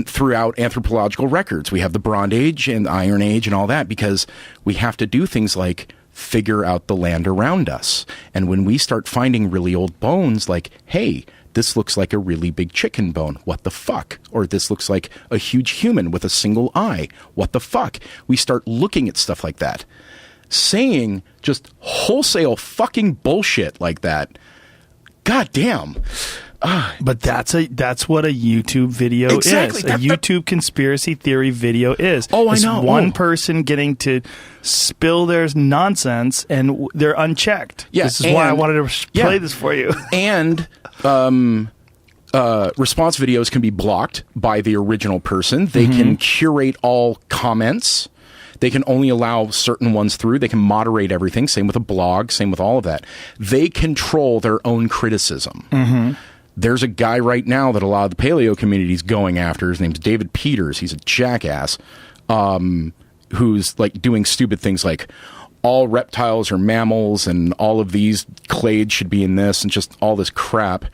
[SPEAKER 11] throughout anthropological records. We have the Bronze Age and Iron Age and all that, because we have to do things like figure out the land around us. And when we start finding really old bones, like, hey, this looks like a really big chicken bone. What the fuck? Or this looks like a huge human with a single eye. What the fuck? We start looking at stuff like that. Saying just wholesale fucking bullshit like that. God damn.
[SPEAKER 3] But that's what a YouTube video is. A YouTube conspiracy theory video is.
[SPEAKER 11] Oh, I know.
[SPEAKER 3] One person getting to spill their nonsense, and they're unchecked.
[SPEAKER 11] Yeah,
[SPEAKER 3] this is why I wanted to play this for you.
[SPEAKER 11] And response videos can be blocked by the original person. They can curate all comments. They can only allow certain ones through. They can moderate everything. Same with a blog. Same with all of that. They control their own criticism. There's a guy right now that a lot of the paleo community is going after. His name's David Peters. He's a jackass who's like doing stupid things like all reptiles are mammals and all of these clades should be in this and just all this crap.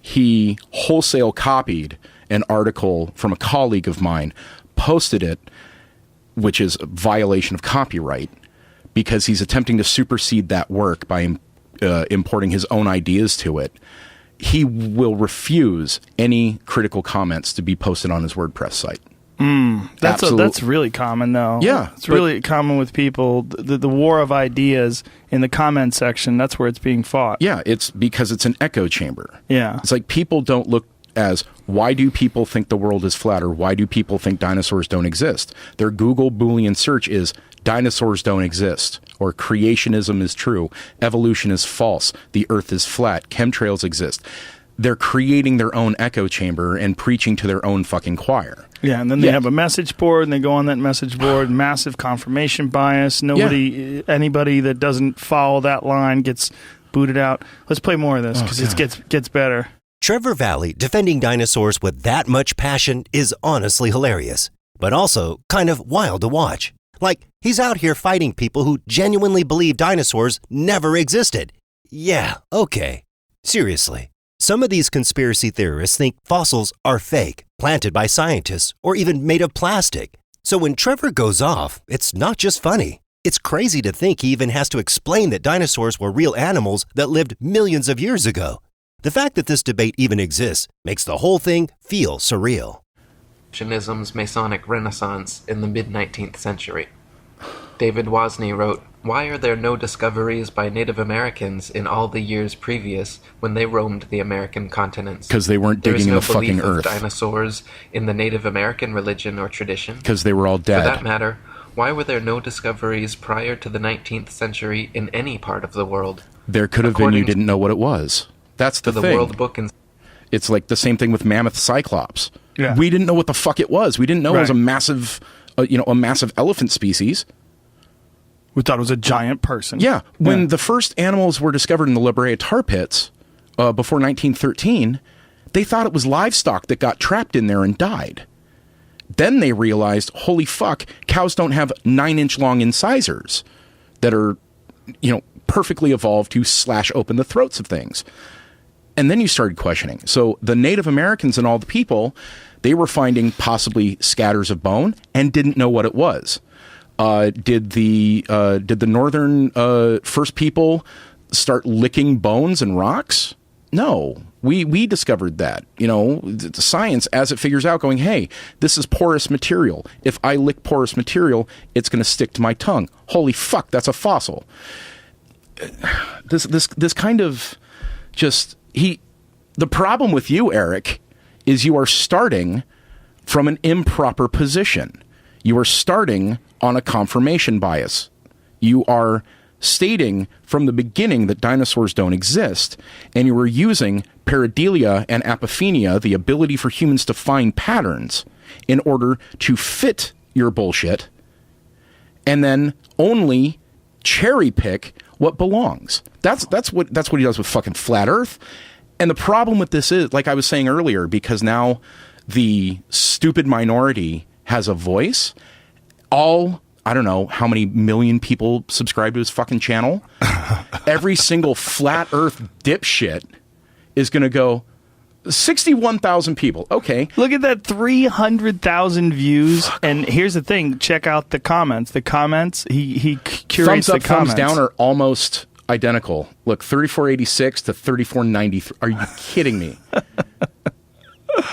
[SPEAKER 11] He wholesale copied an article from a colleague of mine, posted it, which is a violation of copyright, because he's attempting to supersede that work by importing his own ideas to it. He will refuse any critical comments to be posted on his WordPress site.
[SPEAKER 3] That's really common, though.
[SPEAKER 11] Yeah.
[SPEAKER 3] It's really common with people. The war of ideas in the comment section, that's where it's being fought.
[SPEAKER 11] Yeah, it's because it's an echo chamber.
[SPEAKER 3] Yeah.
[SPEAKER 11] It's like people don't look as, why do people think the world is flat, or why do people think dinosaurs don't exist? Their Google Boolean search is dinosaurs don't exist, or creationism is true, evolution is false, the earth is flat, chemtrails exist. They're creating their own echo chamber and preaching to their own fucking choir.
[SPEAKER 3] Yeah, and then they have a message board, and they go on that message board, massive confirmation bias. Anybody that doesn't follow that line gets booted out. Let's play more of this, because it gets better.
[SPEAKER 1] Trevor Valley defending dinosaurs with that much passion is honestly hilarious, but also kind of wild to watch. Like, he's out here fighting people who genuinely believe dinosaurs never existed. Yeah, okay. Seriously. Some of these conspiracy theorists think fossils are fake, planted by scientists, or even made of plastic. So when Trevor goes off, it's not just funny. It's crazy to think he even has to explain that dinosaurs were real animals that lived millions of years ago. The fact that this debate even exists makes the whole thing feel surreal.
[SPEAKER 12] Evolutionism's Masonic Renaissance in the mid-19th century. David Wozni wrote, "Why are there no discoveries by Native Americans in all the years previous when they roamed the American continents?
[SPEAKER 11] Because they weren't digging the fucking
[SPEAKER 12] There is no belief
[SPEAKER 11] earth.
[SPEAKER 12] of dinosaurs in the Native American religion or tradition.
[SPEAKER 11] Because they were all dead.
[SPEAKER 12] For that matter, why were there no discoveries prior to the 19th century in any part of the world?
[SPEAKER 11] There could have been, you didn't know what it was. That's the thing.
[SPEAKER 12] World Book and
[SPEAKER 11] it's like the same thing with Mammoth Cyclops.
[SPEAKER 3] Yeah.
[SPEAKER 11] We didn't know what the fuck it was. We didn't know it was a massive, a massive elephant species.
[SPEAKER 3] We thought it was a giant person.
[SPEAKER 11] Yeah. When the first animals were discovered in the La Brea tar pits before 1913, they thought it was livestock that got trapped in there and died. Then they realized, holy fuck, cows don't have 9-inch long incisors that are, perfectly evolved to slash open the throats of things. And then you started questioning. So the Native Americans and all the people, they were finding possibly scatters of bone and didn't know what it was. Did the northern first people start licking bones and rocks? No. We discovered that. The science, as it figures out, going, hey, this is porous material. If I lick porous material, it's going to stick to my tongue. Holy fuck, that's a fossil. This kind of just... The problem with you, Eric, is you are starting from an improper position. You are starting on a confirmation bias. You are stating from the beginning that dinosaurs don't exist, and you are using pareidolia and apophenia, the ability for humans to find patterns, in order to fit your bullshit, and then only cherry pick what belongs. That's what he does with fucking flat Earth. And the problem with this is, like I was saying earlier, because now the stupid minority has a voice. I don't know how many million people subscribe to his fucking channel. Every single flat Earth dipshit is going to go, 61,000 people. Okay.
[SPEAKER 3] Look at that, 300,000 views. Fuck. And here's the thing. Check out the comments. The comments, he curates
[SPEAKER 11] thumbs up,
[SPEAKER 3] the comments.
[SPEAKER 11] Thumbs down are almost identical. Look, 3486 to 3493. Are you kidding me? You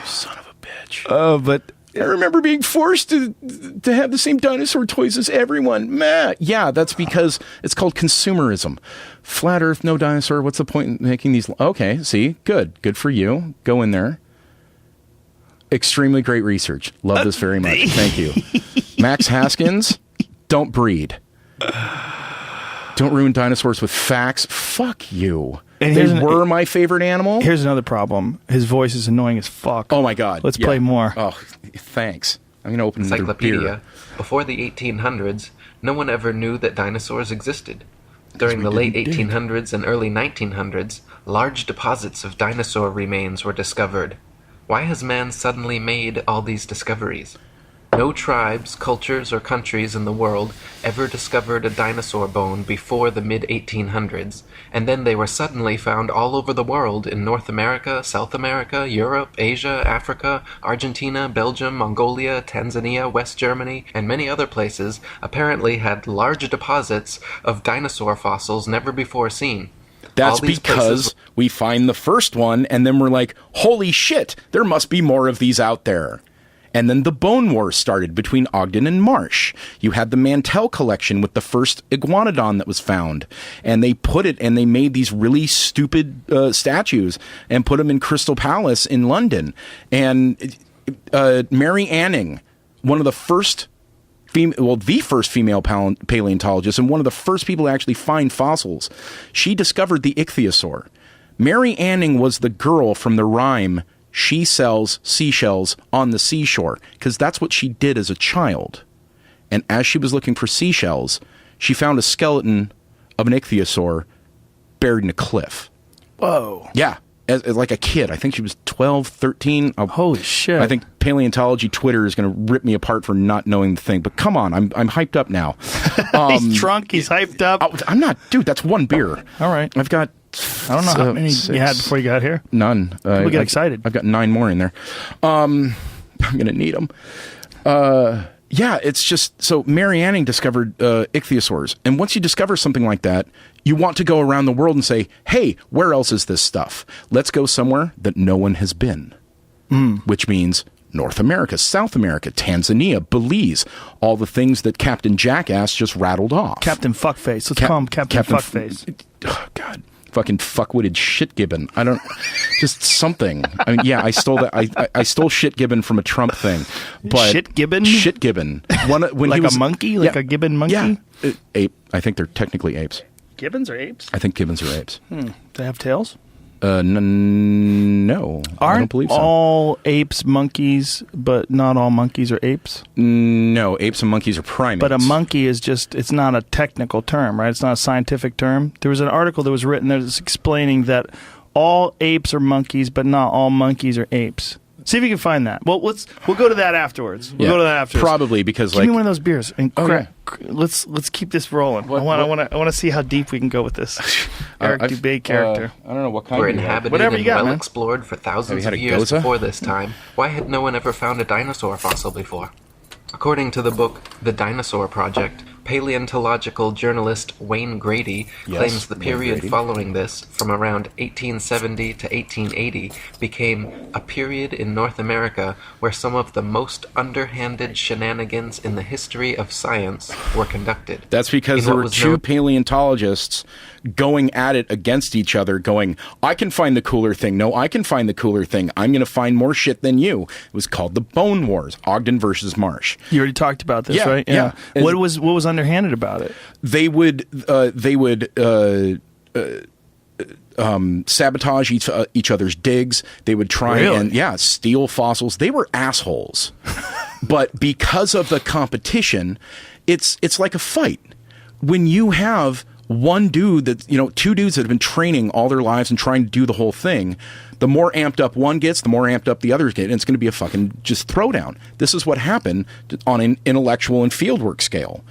[SPEAKER 11] son of a bitch.
[SPEAKER 3] Oh, but
[SPEAKER 11] I remember being forced to have the same dinosaur toys as everyone. Meh. Yeah, that's because it's called consumerism. Flat Earth, no dinosaur. What's the point in making these? Okay, see, good for you. Go in there. Extremely great research. Love this very much. Thank you, Max Haskins. Don't breed. Don't ruin dinosaurs with facts. Fuck you. And they were my favorite animal.
[SPEAKER 3] Here's another problem. His voice is annoying as fuck.
[SPEAKER 11] Oh my god.
[SPEAKER 3] Let's play more.
[SPEAKER 11] Oh, thanks. I'm going to open another beer.
[SPEAKER 12] Before the 1800s, no one ever knew that dinosaurs existed. During the late 1800s and early 1900s, large deposits of dinosaur remains were discovered. Why has man suddenly made all these discoveries? No tribes, cultures, or countries in the world ever discovered a dinosaur bone before the mid-1800s, and then they were suddenly found all over the world in North America, South America, Europe, Asia, Africa, Argentina, Belgium, Mongolia, Tanzania, West Germany, and many other places apparently had large deposits of dinosaur fossils never before seen.
[SPEAKER 11] That's because we find the first one, and then we're like, holy shit, there must be more of these out there. And then the Bone Wars started between Ogden and Marsh. You had the Mantell collection with the first iguanodon that was found. And they made these really stupid statues and put them in Crystal Palace in London. And Mary Anning, one of the first the first female paleontologist and one of the first people to actually find fossils, she discovered the ichthyosaur. Mary Anning was the girl from the rhyme, "She sells seashells on the seashore," because that's what she did as a child. And as she was looking for seashells, she found a skeleton of an ichthyosaur buried in a cliff.
[SPEAKER 3] Whoa.
[SPEAKER 11] Yeah, as like a kid. I think she was 12, 13.
[SPEAKER 3] Holy shit.
[SPEAKER 11] I think paleontology Twitter is going to rip me apart for not knowing the thing. But come on, I'm hyped up now.
[SPEAKER 3] He's drunk. He's hyped up.
[SPEAKER 11] I'm not. Dude, that's one beer.
[SPEAKER 3] All right.
[SPEAKER 11] I've got...
[SPEAKER 3] I don't know how many you had before you got here.
[SPEAKER 11] None.
[SPEAKER 3] People get excited.
[SPEAKER 11] I've got 9 more in there. I'm going to need them. Yeah, it's just... So Mary Anning discovered ichthyosaurs. And once you discover something like that, you want to go around the world and say, hey, where else is this stuff? Let's go somewhere that no one has been. Which means North America, South America, Tanzania, Belize, all the things that Captain Jackass just rattled off.
[SPEAKER 3] Captain Fuckface. Let's call him Captain Fuckface.
[SPEAKER 11] Oh, God. Fucking fuckwitted shit gibbon. I don't... Just something. I mean, yeah, I stole that. I stole shit gibbon from a Trump thing. But
[SPEAKER 3] shit gibbon?
[SPEAKER 11] Shit gibbon. When
[SPEAKER 3] like a monkey? Like a gibbon monkey?
[SPEAKER 11] Yeah. Ape. I think they're technically apes.
[SPEAKER 3] Gibbons are apes?
[SPEAKER 11] I think gibbons are apes.
[SPEAKER 3] Do they have tails?
[SPEAKER 11] No. I don't believe so.
[SPEAKER 3] All apes monkeys, but not all monkeys are apes?
[SPEAKER 11] No, apes and monkeys are primates.
[SPEAKER 3] But a monkey is just, it's not a technical term, right? It's not a scientific term. There was an article that was written that was explaining that all apes are monkeys, but not all monkeys are apes. See if you can find that. Well, we'll go to that afterwards. We'll go to that afterwards.
[SPEAKER 11] Probably because
[SPEAKER 3] Give me one of those beers and
[SPEAKER 11] yeah.
[SPEAKER 3] let's keep this rolling. I want to see how deep we can go with this Eric Dubé character.
[SPEAKER 11] I don't know what kind.
[SPEAKER 12] Were inhabited
[SPEAKER 3] Whatever
[SPEAKER 12] and
[SPEAKER 3] you got,
[SPEAKER 12] well
[SPEAKER 3] man.
[SPEAKER 12] explored for thousands
[SPEAKER 11] Have
[SPEAKER 12] of
[SPEAKER 11] you had a
[SPEAKER 12] years
[SPEAKER 11] Goza?
[SPEAKER 12] before this time. Why had no one ever found a dinosaur fossil before? According to the book The Dinosaur Project, paleontological journalist Wayne Grady claims the period following this, from around 1870 to 1880, became a period in North America where some of the most underhanded shenanigans in the history of science were conducted.
[SPEAKER 11] That's because there were two paleontologists going at it against each other, going, I can find the cooler thing. No, I can find the cooler thing. I'm going to find more shit than you. It was called the Bone Wars, Ogden versus Marsh.
[SPEAKER 3] You already talked about this, right?
[SPEAKER 11] Yeah.
[SPEAKER 3] What was underhanded about it?
[SPEAKER 11] They would sabotage each other's digs. They would try and steal fossils. They were assholes. But because of the competition, it's like a fight. When you have one dude two dudes that have been training all their lives and trying to do the whole thing, the more amped up one gets, the more amped up the others get, and it's going to be a fucking just throwdown. This is what happened on an intellectual and fieldwork scale.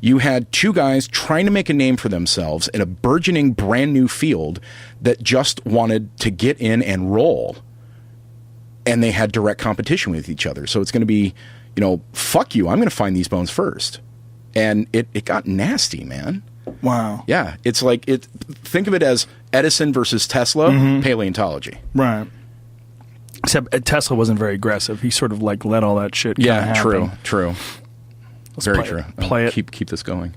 [SPEAKER 11] You had two guys trying to make a name for themselves in a burgeoning brand new field that just wanted to get in and roll, and they had direct competition with each other. So it's going to be, fuck you, I'm going to find these bones first. And it got nasty, man.
[SPEAKER 3] Wow.
[SPEAKER 11] Yeah, it's like think of it as Edison versus Tesla, paleontology.
[SPEAKER 3] Right. Except Tesla wasn't very aggressive. He sort of let all that shit happen.
[SPEAKER 11] True. Very true.
[SPEAKER 3] Play it.
[SPEAKER 11] Keep this going.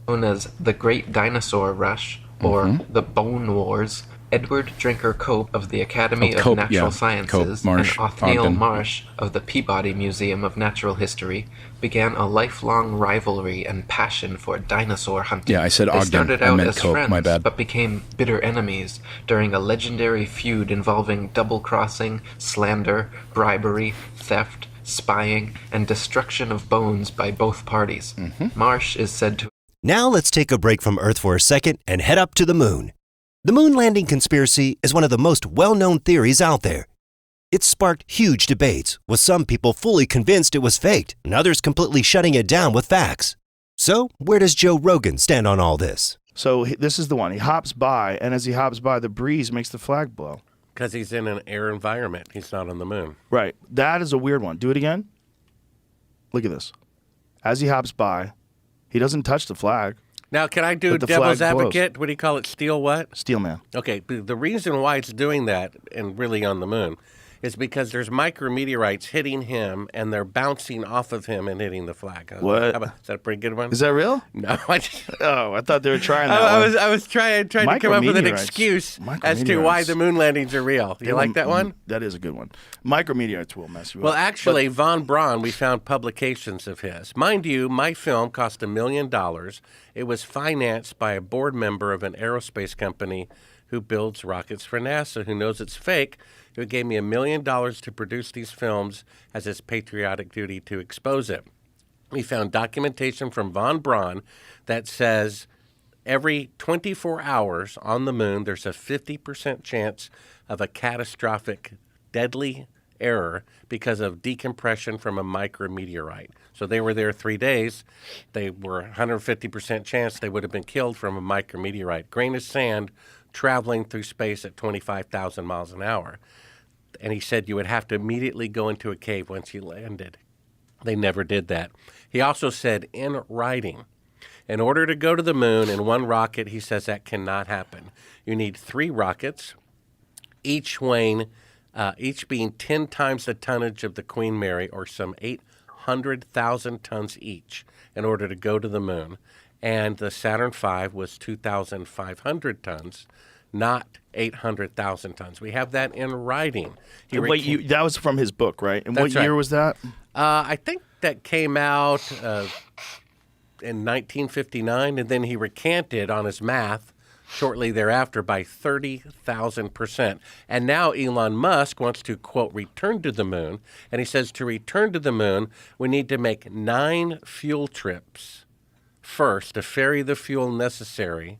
[SPEAKER 12] Known as the Great Dinosaur Rush, or the Bone Wars, Edward Drinker Cope of the Academy of Natural Sciences and Othniel Marsh of the Peabody Museum of Natural History began a lifelong rivalry and passion for dinosaur hunting.
[SPEAKER 11] Yeah, I said Ogden.
[SPEAKER 12] They started out as
[SPEAKER 11] Cope.
[SPEAKER 12] friends,
[SPEAKER 11] My bad.
[SPEAKER 12] but became bitter enemies during a legendary feud involving double-crossing, slander, bribery, theft, spying, and destruction of bones by both parties. Marsh is said to...
[SPEAKER 1] Now let's take a break from Earth for a second and head up to the moon. The moon landing conspiracy is one of the most well-known theories out there. It's sparked huge debates, with some people fully convinced it was faked and others completely shutting it down with facts. So, where does Joe Rogan stand on all this?
[SPEAKER 3] So this is the one. He hops by, and as he hops by, the breeze makes the flag blow.
[SPEAKER 13] Because he's in an air environment. He's not on the moon.
[SPEAKER 3] Right. That is a weird one. Do it again. Look at this. As he hops by, he doesn't touch the flag.
[SPEAKER 13] Now, can I do devil's advocate? What do you call it? Steel what?
[SPEAKER 3] Steel man.
[SPEAKER 13] Okay. The reason why it's doing that, and really on the moon, is because there's micrometeorites hitting him, and they're bouncing off of him and hitting the flag.
[SPEAKER 3] What?
[SPEAKER 13] Is that a pretty good one?
[SPEAKER 3] Is that real?
[SPEAKER 13] No.
[SPEAKER 3] I thought they were trying that one.
[SPEAKER 13] I was trying to come up with an excuse as to why the moon landings are real. You like that one?
[SPEAKER 3] That is a good one. Micrometeorites will mess you up.
[SPEAKER 13] Well, actually, Von Braun, we found publications of his. Mind you, my film cost $1 million. It was financed by a board member of an aerospace company who builds rockets for NASA, who knows it's fake, who gave me $1 million to produce these films as his patriotic duty to expose it. We found documentation from Von Braun that says every 24 hours on the moon, there's a 50% chance of a catastrophic, deadly error because of decompression from a micrometeorite. So they were there 3 days. They were 150% chance they would have been killed from a micrometeorite. Grain of sand traveling through space at 25,000 miles an hour. And he said you would have to immediately go into a cave once you landed. They never did that. He also said in writing, in order to go to the moon in one rocket, he says that cannot happen. You need 3 rockets, each being 10 times the tonnage of the Queen Mary, or some 800,000 tons each, in order to go to the moon. And the Saturn V was 2,500 tons, not 800,000 tons. We have that in writing.
[SPEAKER 3] That was from his book, right? And what year was that?
[SPEAKER 13] I think that came out in 1959, and then he recanted on his math shortly thereafter by 30,000%. And now Elon Musk wants to, quote, return to the moon. And he says to return to the moon, we need to make 9 fuel trips first to ferry the fuel necessary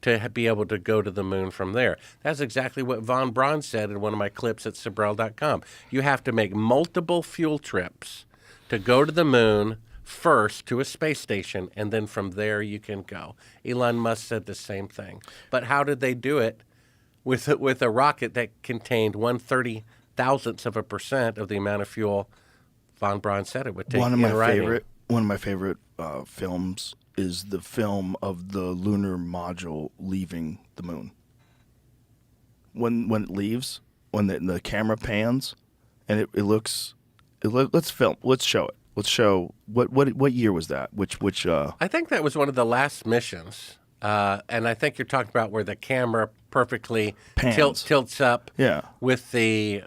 [SPEAKER 13] to be able to go to the moon from there. That's exactly what Von Braun said in one of my clips at Sabrel.com. You have to make multiple fuel trips to go to the moon first to a space station, and then from there you can go. Elon Musk said the same thing. But how did they do it with a rocket that contained 1/30,000th of a percent of the amount of fuel Von Braun said it would take?
[SPEAKER 9] One of my favorite films is the film of the lunar module leaving the moon. When it leaves, when the camera pans, and let's show it. Let's show what year was that? Which
[SPEAKER 13] I think that was one of the last missions, and I think you're talking about where the camera perfectly tilts up, with the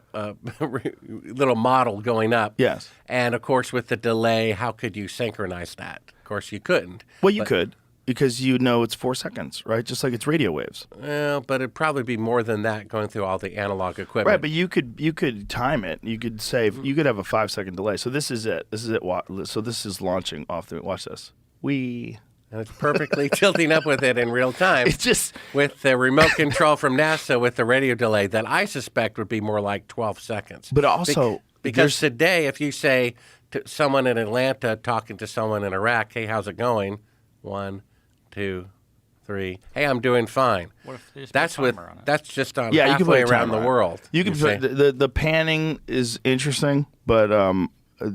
[SPEAKER 13] little model going up.
[SPEAKER 9] Yes,
[SPEAKER 13] and of course with the delay, how could you synchronize that? Of course you couldn't.
[SPEAKER 9] Well, you could. Because it's 4 secods, right? Just like it's radio waves.
[SPEAKER 13] Well, but it'd probably be more than that going through all the analog equipment.
[SPEAKER 9] Right, but you could time it. You could you could have a 5-second delay. So this is it. So this is launching off the. Watch this. And
[SPEAKER 13] it's perfectly tilting up with it in real time.
[SPEAKER 9] It's just
[SPEAKER 13] with the remote control from NASA with the radio delay that I suspect would be more like 12 seconds.
[SPEAKER 9] But also
[SPEAKER 13] because today, if you say to someone in Atlanta talking to someone in Iraq, "Hey, how's it going?" 1, 2, 3. Hey, I'm doing fine.
[SPEAKER 5] What if they just
[SPEAKER 13] that's
[SPEAKER 5] put a timer on it?
[SPEAKER 13] That's just on
[SPEAKER 9] you can
[SPEAKER 13] halfway
[SPEAKER 9] put
[SPEAKER 13] around the world.
[SPEAKER 9] You can put the panning is interesting, but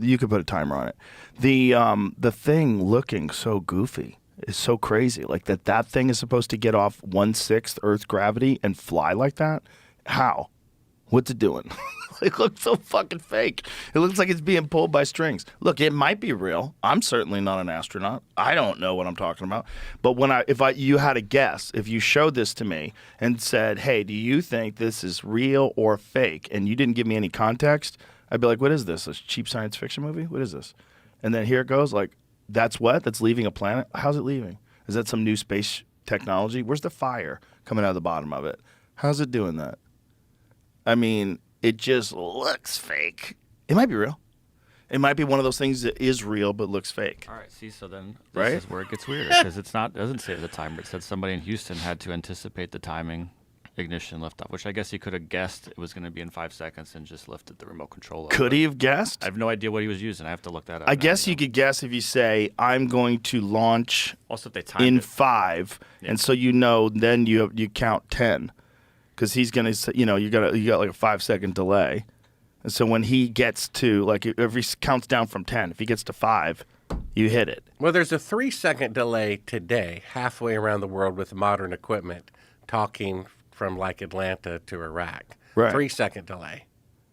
[SPEAKER 9] you could put a timer on it. The thing looking so goofy is so crazy. Like that thing is supposed to get off 1/6 Earth gravity and fly like that. How? What's it doing? It looks so fucking fake. It looks like it's being pulled by strings. Look, it might be real. I'm certainly not an astronaut. I don't know what I'm talking about. But if you had a guess, if you showed this to me and said, "Hey, do you think this is real or fake?" and you didn't give me any context, I'd be like, "What is this? A cheap science fiction movie? What is this?" And then here it goes. Like, that's leaving a planet. How's it leaving? Is that some new space technology? Where's the fire coming out of the bottom of it? How's it doing that? I mean, it just looks fake. It might be real. It might be one of those things that is real but looks fake.
[SPEAKER 5] All right, see, so then this is where it gets weirder because it doesn't say the timer. It said somebody in Houston had to anticipate the timing, ignition, liftoff, which I guess he could have guessed it was going to be in 5 seconds and just lifted the remote control over.
[SPEAKER 9] Could he have guessed?
[SPEAKER 5] I have no idea what he was using. I have to look that up.
[SPEAKER 9] I guess you could guess if you say, "I'm going to launch
[SPEAKER 5] also, if they timed
[SPEAKER 9] in
[SPEAKER 5] it.
[SPEAKER 9] 5," and so then you count 10. Because he's gonna, you got like a 5-second delay, and so when he gets to if he counts down from 10, if he gets to 5, you hit it.
[SPEAKER 13] Well, there's a 3-second delay today, halfway around the world with modern equipment, talking from Atlanta to Iraq.
[SPEAKER 9] Right.
[SPEAKER 13] 3-second delay.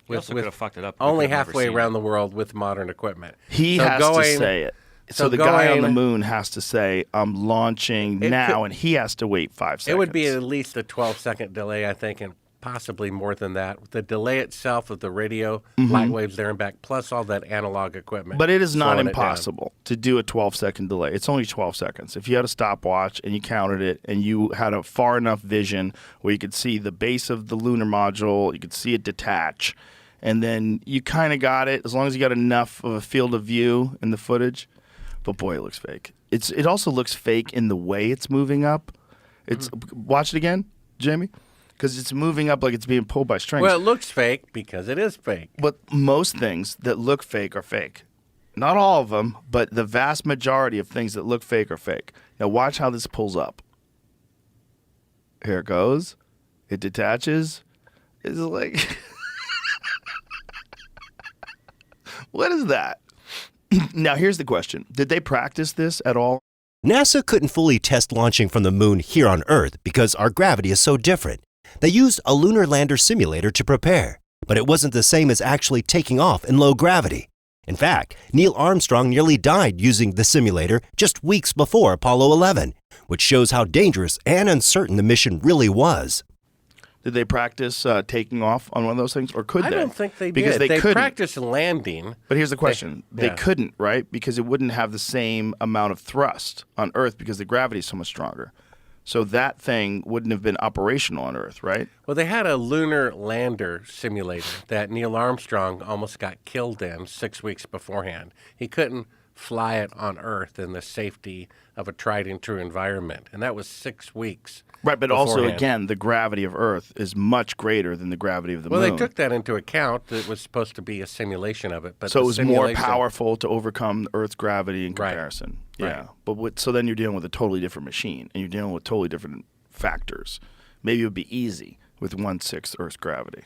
[SPEAKER 5] He also could have fucked it up.
[SPEAKER 13] Only halfway around the world with modern equipment.
[SPEAKER 9] He has to say it. So the guy on the moon has to say, "I'm launching now," and he has to wait 5 seconds.
[SPEAKER 13] It would be at least a 12-second delay, I think, and possibly more than that. The delay itself of the radio, light waves there and back, plus all that analog equipment.
[SPEAKER 9] But it is not impossible to do a 12-second delay. It's only 12 seconds. If you had a stopwatch and you counted it and you had a far enough vision where you could see the base of the lunar module, you could see it detach, and then you kind of got it, as long as you got enough of a field of view in the footage. But boy, it looks fake. It also looks fake in the way it's moving up. Watch it again, Jamie, because it's moving up like it's being pulled by strings.
[SPEAKER 13] Well, it looks fake because it is fake.
[SPEAKER 9] But most things that look fake are fake. Not all of them, but the vast majority of things that look fake are fake. Now watch how this pulls up. Here it goes. It detaches. It's like, what is that? Now, here's the question. Did they practice this at all?
[SPEAKER 1] NASA couldn't fully test launching from the moon here on Earth because our gravity is so different. They used a lunar lander simulator to prepare, but it wasn't the same as actually taking off in low gravity. In fact, Neil Armstrong nearly died using the simulator just weeks before Apollo 11, which shows how dangerous and uncertain the mission really was.
[SPEAKER 9] Did they practice taking off on one of those things, or could they?
[SPEAKER 13] I don't think they
[SPEAKER 9] because
[SPEAKER 13] did.
[SPEAKER 9] They
[SPEAKER 13] practiced landing.
[SPEAKER 9] But here's the question. They couldn't, right? Because it wouldn't have the same amount of thrust on Earth because the gravity is so much stronger. So that thing wouldn't have been operational on Earth, right?
[SPEAKER 13] Well, they had a lunar lander simulator that Neil Armstrong almost got killed in 6 weeks beforehand. He couldn't fly it on Earth in the safety of a tried and true environment. And that was 6 weeks.
[SPEAKER 9] Right, but
[SPEAKER 13] beforehand.
[SPEAKER 9] also, again, the gravity of Earth is much greater than the gravity of the moon.
[SPEAKER 13] Well, they took that into account. It was supposed to be a simulation of it. But
[SPEAKER 9] so it was more powerful to overcome Earth's gravity in comparison.
[SPEAKER 13] Right.
[SPEAKER 9] Yeah. But so then you're dealing with a totally different machine, and you're dealing with totally different factors. Maybe it would be easy with 1/6 Earth's gravity.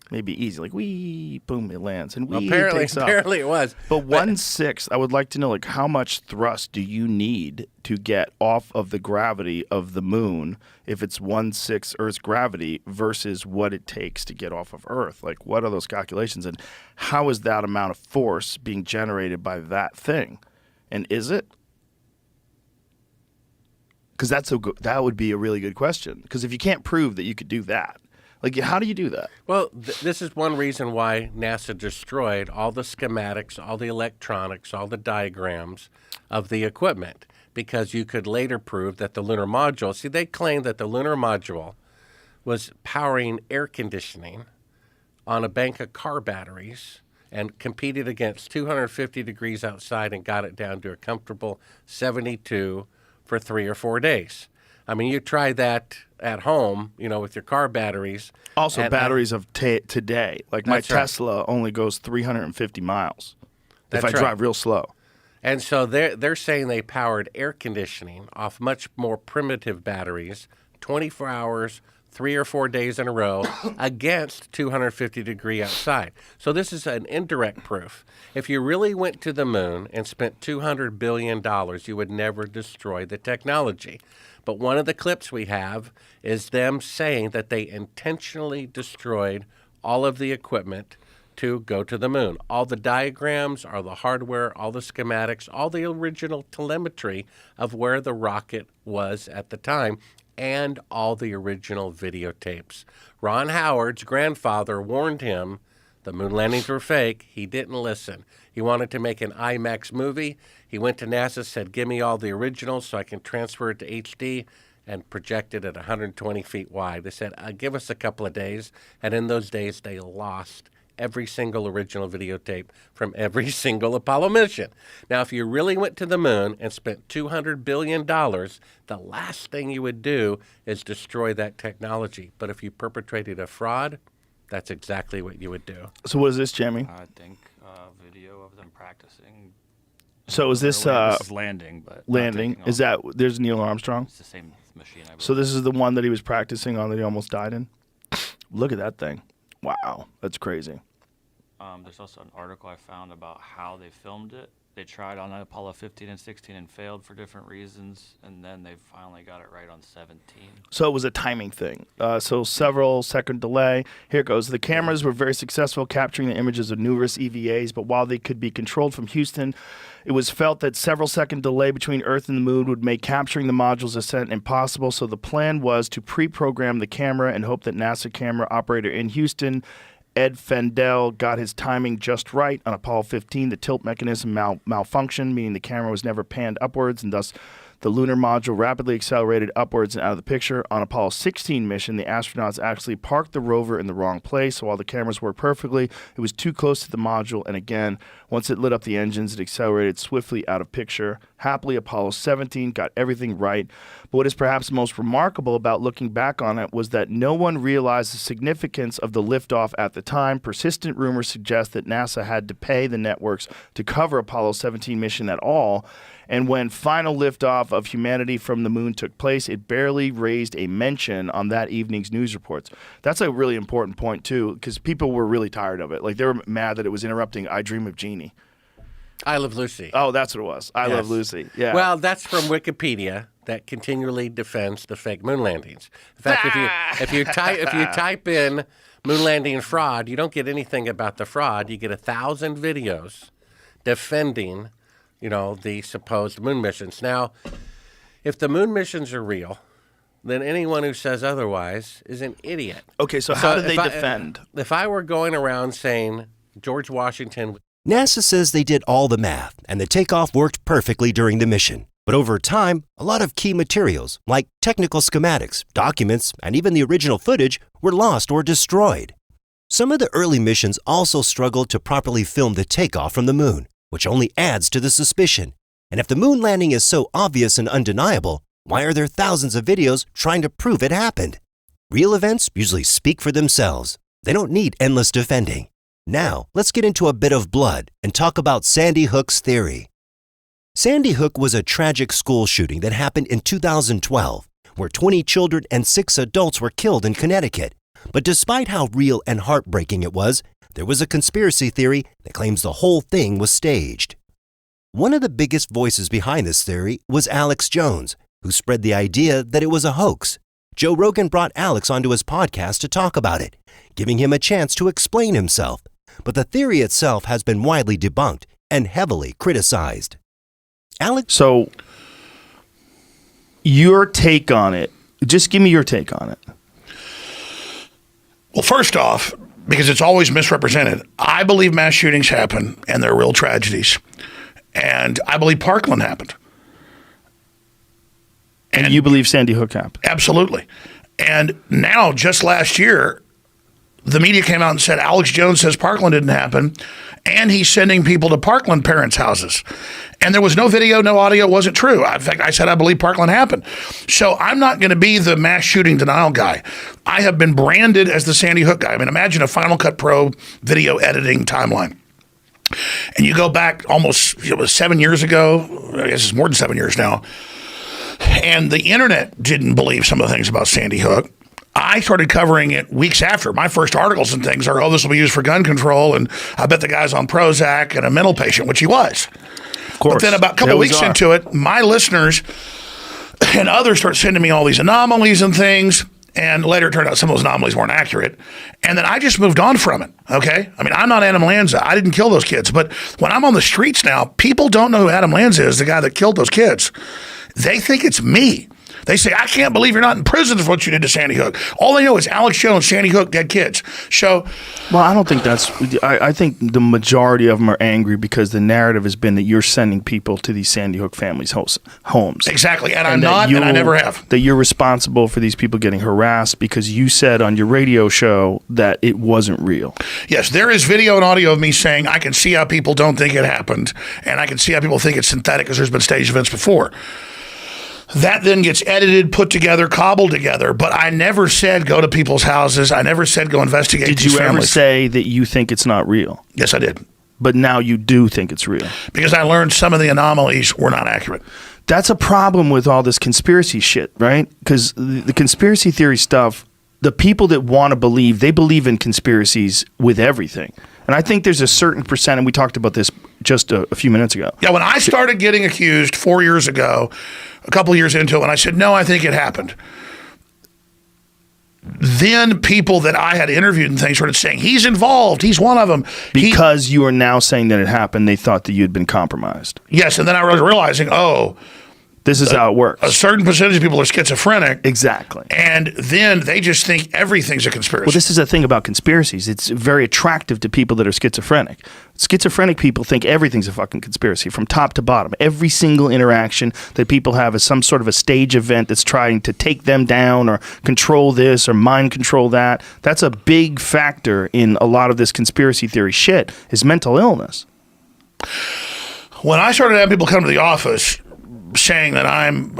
[SPEAKER 9] Maybe easy, like wee, boom, it lands, and wee, it takes off.
[SPEAKER 13] Apparently it was.
[SPEAKER 9] But 1/6, I would like to know, like, how much thrust do you need to get off of the gravity of the moon if it's 1/6 Earth's gravity versus what it takes to get off of Earth? Like, what are those calculations, and how is that amount of force being generated by that thing? And is it? Because that would be a really good question. Because if you can't prove that you could do that, like, how do you do that?
[SPEAKER 13] Well, this is one reason why NASA destroyed all the schematics, all the electronics, all the diagrams of the equipment, because you could later prove that the lunar module, see, they claimed that the lunar module was powering air conditioning on a bank of car batteries and competed against 250 degrees outside and got it down to a comfortable 72 for 3 or 4 days. I mean, you try that at home, with your car batteries.
[SPEAKER 9] Also, batteries of today. Like, my Tesla only goes 350 miles if I drive real slow.
[SPEAKER 13] And so they're saying they powered air conditioning off much more primitive batteries, 24 hours, 3 or 4 days in a row, against 250 degree outside. So this is an indirect proof. If you really went to the moon and spent $200 billion, you would never destroy the technology. But one of the clips we have is them saying that they intentionally destroyed all of the equipment to go to the moon. All the diagrams, all the hardware, all the schematics, all the original telemetry of where the rocket was at the time, and all the original videotapes. Ron Howard's grandfather warned him the moon landings were fake. He didn't listen. He wanted to make an IMAX movie. He went to NASA, said, give me all the originals so I can transfer it to HD, and project it at 120 feet wide. They said, give us a couple of days. And in those days, they lost every single original videotape from every single Apollo mission. Now, if you really went to the moon and spent $200 billion, the last thing you would do is destroy that technology. But if you perpetrated a fraud, that's exactly what you would do.
[SPEAKER 9] So what is this, Jamie?
[SPEAKER 5] I think video of them practicing.
[SPEAKER 9] So is this
[SPEAKER 5] This is landing, but
[SPEAKER 9] landing? Is that there's Neil Armstrong?
[SPEAKER 5] It's the same machine. I believe.
[SPEAKER 9] So this is the one that he was practicing on that he almost died in. Look at that thing! Wow, that's crazy.
[SPEAKER 5] There's also an article I found about how they filmed it. They tried on Apollo 15 and 16 and failed for different reasons, and then they finally got it right on 17.
[SPEAKER 9] So it was a timing thing. So several second delay. Here it goes. The cameras were very successful capturing the images of numerous EVAs, but while they could be controlled from Houston, it was felt that several second delay between Earth and the moon would make capturing the module's ascent impossible. So the plan was to pre-program the camera and hope that NASA camera operator in Houston, Ed Fendel, got his timing just right. On Apollo 15, the tilt mechanism malfunctioned, meaning the camera was never panned upwards, and thus the lunar module rapidly accelerated upwards and out of the picture. On Apollo 16 mission, the astronauts actually parked the rover in the wrong place, so while the cameras worked perfectly, it was too close to the module, and again, once it lit up the engines, it accelerated swiftly out of picture. Happily, Apollo 17 got everything right, but what is perhaps most remarkable about looking back on it was that no one realized the significance of the liftoff at the time. Persistent rumors suggest that NASA had to pay the networks to cover Apollo 17 mission at all, and when final liftoff of humanity from the moon took place, it barely raised a mention on that evening's news reports. That's a really important point, too, because people were really tired of it. Like, they were mad that it was interrupting I Dream of Jeannie.
[SPEAKER 13] I Love Lucy.
[SPEAKER 9] Oh, that's what it was. I Love Lucy. Yeah.
[SPEAKER 13] Well, that's from Wikipedia that continually defends the fake moon landings. In fact, if you type in moon landing fraud, you don't get anything about the fraud. You get 1,000 videos defending the supposed moon missions. Now, if the moon missions are real, then anyone who says otherwise is an idiot.
[SPEAKER 9] Okay, so how do they defend?
[SPEAKER 13] If I were going around saying George Washington...
[SPEAKER 1] NASA says they did all the math, and the takeoff worked perfectly during the mission. But over time, a lot of key materials, like technical schematics, documents, and even the original footage, were lost or destroyed. Some of the early missions also struggled to properly film the takeoff from the moon, which only adds to the suspicion. And if the moon landing is so obvious and undeniable, why are there thousands of videos trying to prove it happened? Real events usually speak for themselves. They don't need endless defending. Now, let's get into a bit of blood and talk about Sandy Hook's theory. Sandy Hook was a tragic school shooting that happened in 2012, where 20 children and 6 adults were killed in Connecticut. But despite how real and heartbreaking it was, there was a conspiracy theory that claims the whole thing was staged. One of the biggest voices behind this theory was Alex Jones, who spread the idea that it was a hoax. Joe Rogan brought Alex onto his podcast to talk about it, giving him a chance to explain himself. But the theory itself has been widely debunked and heavily criticized. Alex?
[SPEAKER 9] So, your take on it, just give me your take on it.
[SPEAKER 14] Well, first off, because it's always misrepresented, I believe mass shootings happen and they're real tragedies. And I believe Parkland happened.
[SPEAKER 9] And you believe Sandy Hook happened?
[SPEAKER 14] Absolutely. And now, just last year, the media came out and said Alex Jones says Parkland didn't happen, and he's sending people to Parkland parents' houses. And there was no video, no audio. It wasn't true. In fact, I said I believe Parkland happened. So I'm not going to be the mass shooting denial guy. I have been branded as the Sandy Hook guy. I mean, imagine a Final Cut Pro video editing timeline. And you go back almost, it was 7 years ago. I guess it's more than 7 years now. And the internet didn't believe some of the things about Sandy Hook. I started covering it weeks after. My first articles and things are, this will be used for gun control, and I bet the guy's on Prozac and a mental patient, which he was.
[SPEAKER 9] Of course.
[SPEAKER 14] But then about a couple of weeks into it, my listeners and others start sending me all these anomalies and things, and later it turned out some of those anomalies weren't accurate. And then I just moved on from it, okay? I mean, I'm not Adam Lanza. I didn't kill those kids. But when I'm on the streets now, people don't know who Adam Lanza is, the guy that killed those kids. They think it's me. They say, I can't believe you're not in prison for what you did to Sandy Hook. All they know is Alex Jones, Sandy Hook, dead kids. So,
[SPEAKER 9] well, I don't think that's, I think the majority of them are angry because the narrative has been that you're sending people to these Sandy Hook families' homes.
[SPEAKER 14] Exactly. And I'm not, and I never have.
[SPEAKER 9] That you're responsible for these people getting harassed because you said on your radio show that it wasn't real.
[SPEAKER 14] Yes, there is video and audio of me saying I can see how people don't think it happened, and I can see how people think it's synthetic because there's been staged events before. That then gets edited, put together, cobbled together. But I never said go to people's houses. I never said go investigate these families.
[SPEAKER 9] Did you ever say that you think it's not real?
[SPEAKER 14] Yes, I did.
[SPEAKER 9] But now you do think it's real.
[SPEAKER 14] Because I learned some of the anomalies were not accurate.
[SPEAKER 9] That's a problem with all this conspiracy shit, right? Because the conspiracy theory stuff, the people that want to believe, they believe in conspiracies with everything. And I think there's a certain percent, and we talked about this just a few minutes ago.
[SPEAKER 14] Yeah, when I started getting accused 4 years ago, a couple of years into it, when I said, no, I think it happened, then people that I had interviewed and things started saying, he's involved, he's one of them.
[SPEAKER 9] Because you are now saying that it happened, they thought that you'd been compromised.
[SPEAKER 14] Yes, and then I was realizing,
[SPEAKER 9] this is how it works.
[SPEAKER 14] A certain percentage of people are schizophrenic.
[SPEAKER 9] Exactly.
[SPEAKER 14] And then they just think everything's a conspiracy.
[SPEAKER 9] Well, this is the thing about conspiracies. It's very attractive to people that are schizophrenic. Schizophrenic people think everything's a fucking conspiracy from top to bottom. Every single interaction that people have is some sort of a stage event that's trying to take them down or control this or mind control that. That's a big factor in a lot of this conspiracy theory shit is mental illness.
[SPEAKER 14] When I started having people come to the office saying that I'm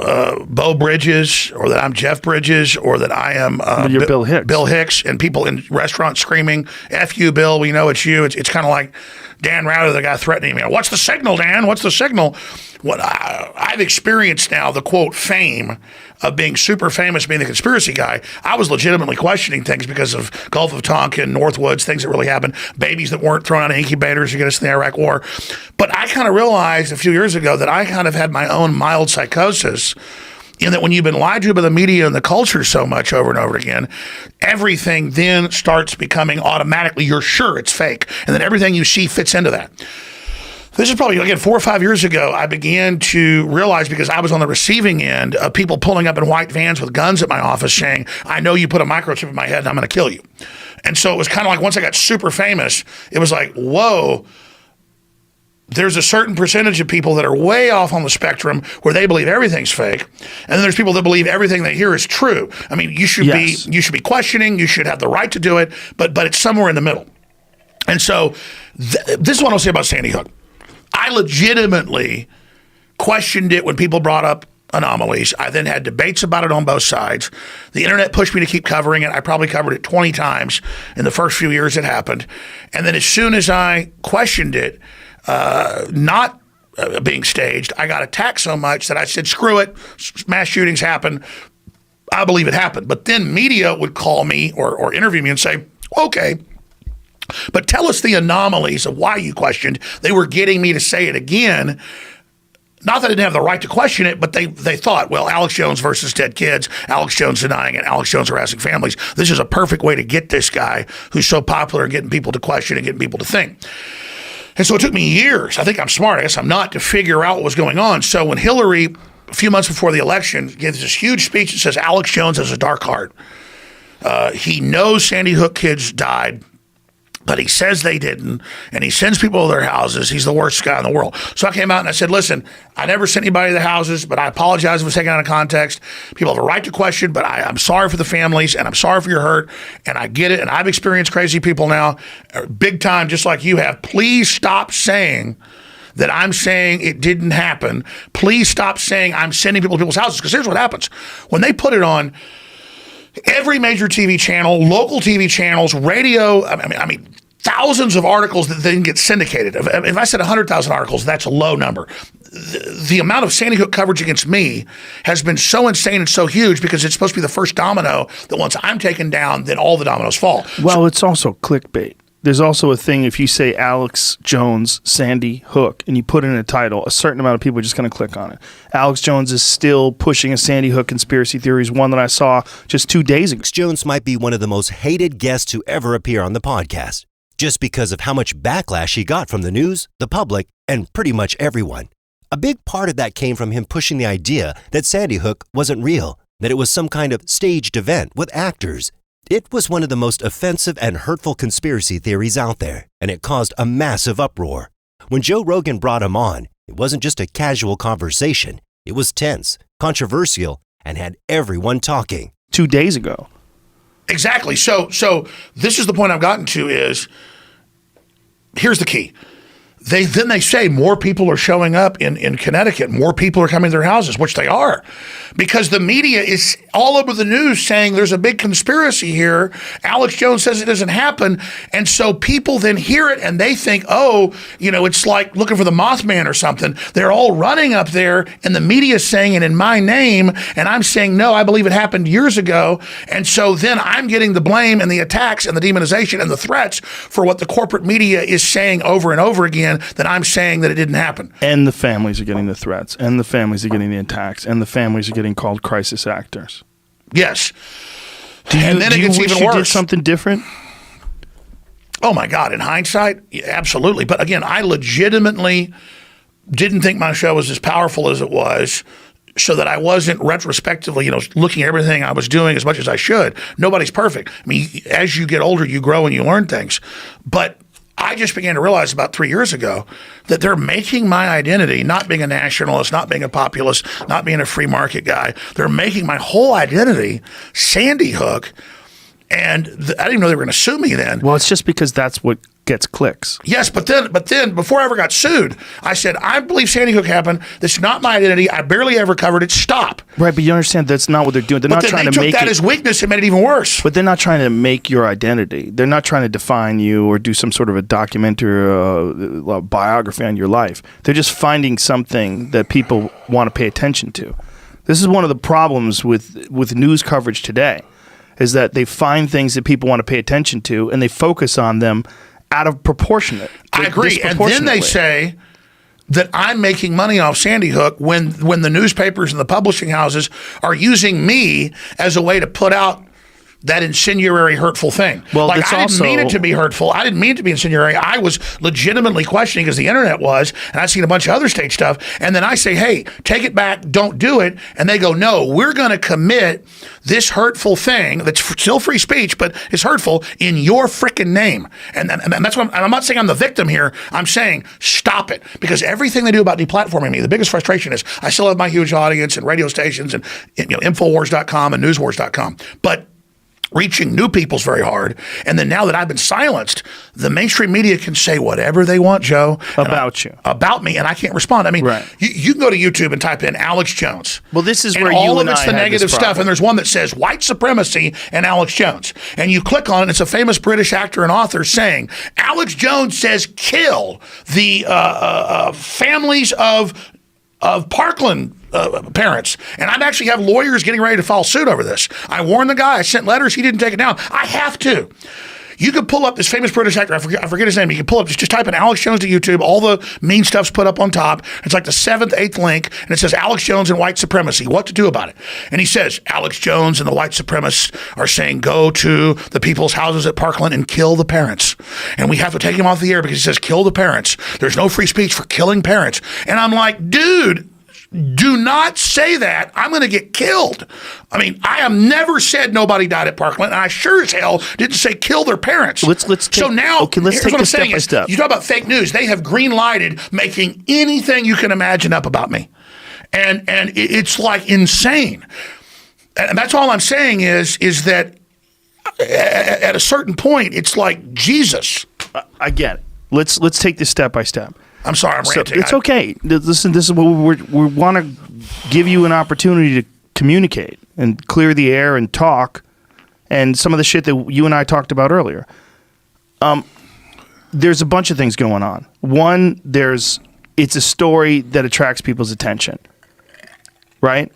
[SPEAKER 14] Bo Bridges or that I'm Jeff Bridges or that I am
[SPEAKER 9] you're Bill Hicks.
[SPEAKER 14] Bill Hicks, and people in restaurants screaming, F you, Bill, we know it's you. It's kind of like Dan Router, the guy threatening me. What's the signal, Dan? What's the signal? What I've experienced now, the quote fame of being super famous, being the conspiracy guy. I was legitimately questioning things because of Gulf of Tonkin, Northwoods, things that really happened, babies that weren't thrown out of incubators to get us in the Iraq War. But I kind of realized a few years ago that I kind of had my own mild psychosis in that when you've been lied to by the media and the culture so much over and over again, everything then starts becoming automatically, you're sure it's fake. And then everything you see fits into that. This is probably, again, 4 or 5 years ago, I began to realize, because I was on the receiving end of people pulling up in white vans with guns at my office saying, I know you put a microchip in my head and I'm going to kill you. And so it was kind of like once I got super famous, it was like, whoa, there's a certain percentage of people that are way off on the spectrum where they believe everything's fake. And then there's people that believe everything they hear is true. I mean, you should be questioning, you should have the right to do it, but it's somewhere in the middle. And so this is what I'll say about Sandy Hook. I legitimately questioned it when people brought up anomalies. I then had debates about it on both sides. The internet pushed me to keep covering it. I probably covered it 20 times in the first few years it happened. And then as soon as I questioned it, not being staged, I got attacked so much that I said, screw it, mass shootings happen. I believe it happened. But then media would call me or interview me and say, okay, but tell us the anomalies of why you questioned. They were getting me to say it again. Not that I didn't have the right to question it, but they thought, well, Alex Jones versus dead kids, Alex Jones denying it, Alex Jones harassing families. This is a perfect way to get this guy who's so popular and getting people to question and getting people to think. And so it took me years. I think I'm smart. I guess I'm not, to figure out what was going on. So when Hillary, a few months before the election, gives this huge speech that says Alex Jones has a dark heart. He knows Sandy Hook kids died, but he says they didn't, and he sends people to their houses. He's the worst guy in the world. So I came out and I said, listen, I never sent anybody to the houses, but I apologize if it was taken out of context. People have a right to question, but I'm sorry for the families, and I'm sorry for your hurt, and I get it, and I've experienced crazy people now, big time, just like you have. Please stop saying that I'm saying it didn't happen. Please stop saying I'm sending people to people's houses, because here's what happens. When they put it on every major TV channel, local TV channels, radio, I mean, thousands of articles that didn't get syndicated. If I said 100,000 articles, that's a low number. The amount of Sandy Hook coverage against me has been so insane and so huge because it's supposed to be the first domino that once I'm taken down, then all the dominoes fall.
[SPEAKER 9] Well, it's also clickbait. There's also a thing, if you say Alex Jones, Sandy Hook, and you put in a title, a certain amount of people are just going to click on it. Alex Jones is still pushing a Sandy Hook conspiracy theories, one that I saw just 2 days ago.
[SPEAKER 1] Alex Jones might be one of the most hated guests to ever appear on the podcast, just because of how much backlash he got from the news, the public, and pretty much everyone. A big part of that came from him pushing the idea that Sandy Hook wasn't real, that it was some kind of staged event with actors. It was one of the most offensive and hurtful conspiracy theories out there, and it caused a massive uproar. When Joe Rogan brought him on, it wasn't just a casual conversation. It was tense, controversial, and had everyone talking.
[SPEAKER 9] 2 days ago.
[SPEAKER 14] Exactly. So this is the point I've gotten to is, here's the key. They say more people are showing up in Connecticut. More people are coming to their houses, which they are, because the media is all over the news saying there's a big conspiracy here. Alex Jones says it doesn't happen. And so people then hear it and they think, oh, it's like looking for the Mothman or something. They're all running up there and the media is saying it in my name. And I'm saying, no, I believe it happened years ago. And so then I'm getting the blame and the attacks and the demonization and the threats for what the corporate media is saying over and over again, that I'm saying that it didn't happen.
[SPEAKER 9] And the families are getting the threats, and the families are getting the attacks, and the families are getting called crisis actors.
[SPEAKER 14] Yes.
[SPEAKER 9] And then it gets even worse. You did something different?
[SPEAKER 14] Oh my God! In hindsight, yeah, absolutely. But again, I legitimately didn't think my show was as powerful as it was, so that I wasn't retrospectively, looking at everything I was doing as much as I should. Nobody's perfect. I mean, as you get older, you grow and you learn things. But I just began to realize about 3 years ago that they're making my identity, not being a nationalist, not being a populist, not being a free market guy. They're making my whole identity Sandy Hook. And I didn't even know they were going to sue me then.
[SPEAKER 9] Well, it's just because that's what gets clicks.
[SPEAKER 14] Yes, but then before I ever got sued, I said, I believe Sandy Hook happened. That's not my identity. I barely ever covered it. Stop.
[SPEAKER 9] Right, but you understand that's not what they're doing. They're not trying to make
[SPEAKER 14] that as weakness and made it even worse.
[SPEAKER 9] But they're not trying to make your identity. They're not trying to define you or do some sort of a documentary or biography on your life. They're just finding something that people want to pay attention to. This is one of the problems with news coverage today, is that they find things that people want to pay attention to and they focus on them out of proportionate.
[SPEAKER 14] I agree. And then they say that I'm making money off Sandy Hook when the newspapers and the publishing houses are using me as a way to put out that incendiary, hurtful thing.
[SPEAKER 9] Well,
[SPEAKER 14] I didn't mean it to be hurtful. I didn't mean it to be incendiary. I was legitimately questioning, because the internet was, and I've seen a bunch of other state stuff. And then I say, hey, take it back, don't do it. And they go, no, we're going to commit this hurtful thing that's still free speech, but it's hurtful in your frickin' name. And that's what I'm not saying I'm the victim here. I'm saying stop it, because everything they do about deplatforming me, the biggest frustration is I still have my huge audience and radio stations and Infowars.com and Newswars.com. But reaching new people's very hard. And then now that I've been silenced, the mainstream media can say whatever they want, Joe. About me, and I can't respond. I mean, you can go to YouTube and type in Alex Jones.
[SPEAKER 3] Well, this is
[SPEAKER 14] and
[SPEAKER 3] where
[SPEAKER 14] all
[SPEAKER 3] you
[SPEAKER 14] of
[SPEAKER 3] and
[SPEAKER 14] it's
[SPEAKER 3] I
[SPEAKER 14] the
[SPEAKER 3] had
[SPEAKER 14] negative
[SPEAKER 3] this
[SPEAKER 14] stuff,
[SPEAKER 3] problem.
[SPEAKER 14] and there's one that says white supremacy and Alex Jones. And you click on it, and it's a famous British actor and author saying, Alex Jones says kill the families of Parkland parents. And I actually have lawyers getting ready to file suit over this. I warned the guy. I sent letters. He didn't take it down. I have to. You can pull up this famous British actor. I forget his name. You can pull up, just type in Alex Jones to YouTube. All the mean stuff's put up on top. It's like the 7th, 8th link, and it says Alex Jones and white supremacy. What to do about it? And he says, Alex Jones and the white supremacists are saying go to the people's houses at Parkland and kill the parents. And we have to take him off the air because he says kill the parents. There's no free speech for killing parents. And I'm like, dude, do not say that. I'm going to get killed. I mean, I have never said nobody died at Parkland, and I sure as hell didn't say kill their parents.
[SPEAKER 15] Let's take it step by step.
[SPEAKER 14] You talk about fake news. They have green lighted making anything you can imagine up about me, and it's like insane. And that's all I'm saying is that at a certain point, it's like Jesus.
[SPEAKER 15] I get it. Let's take this step by step.
[SPEAKER 14] I'm sorry, I'm ranting.
[SPEAKER 15] It's okay. Listen, this is what we want to give you an opportunity to communicate and clear the air and talk, and some of the shit that you and I talked about earlier. There's a bunch of things going on. One, it's a story that attracts people's attention, right?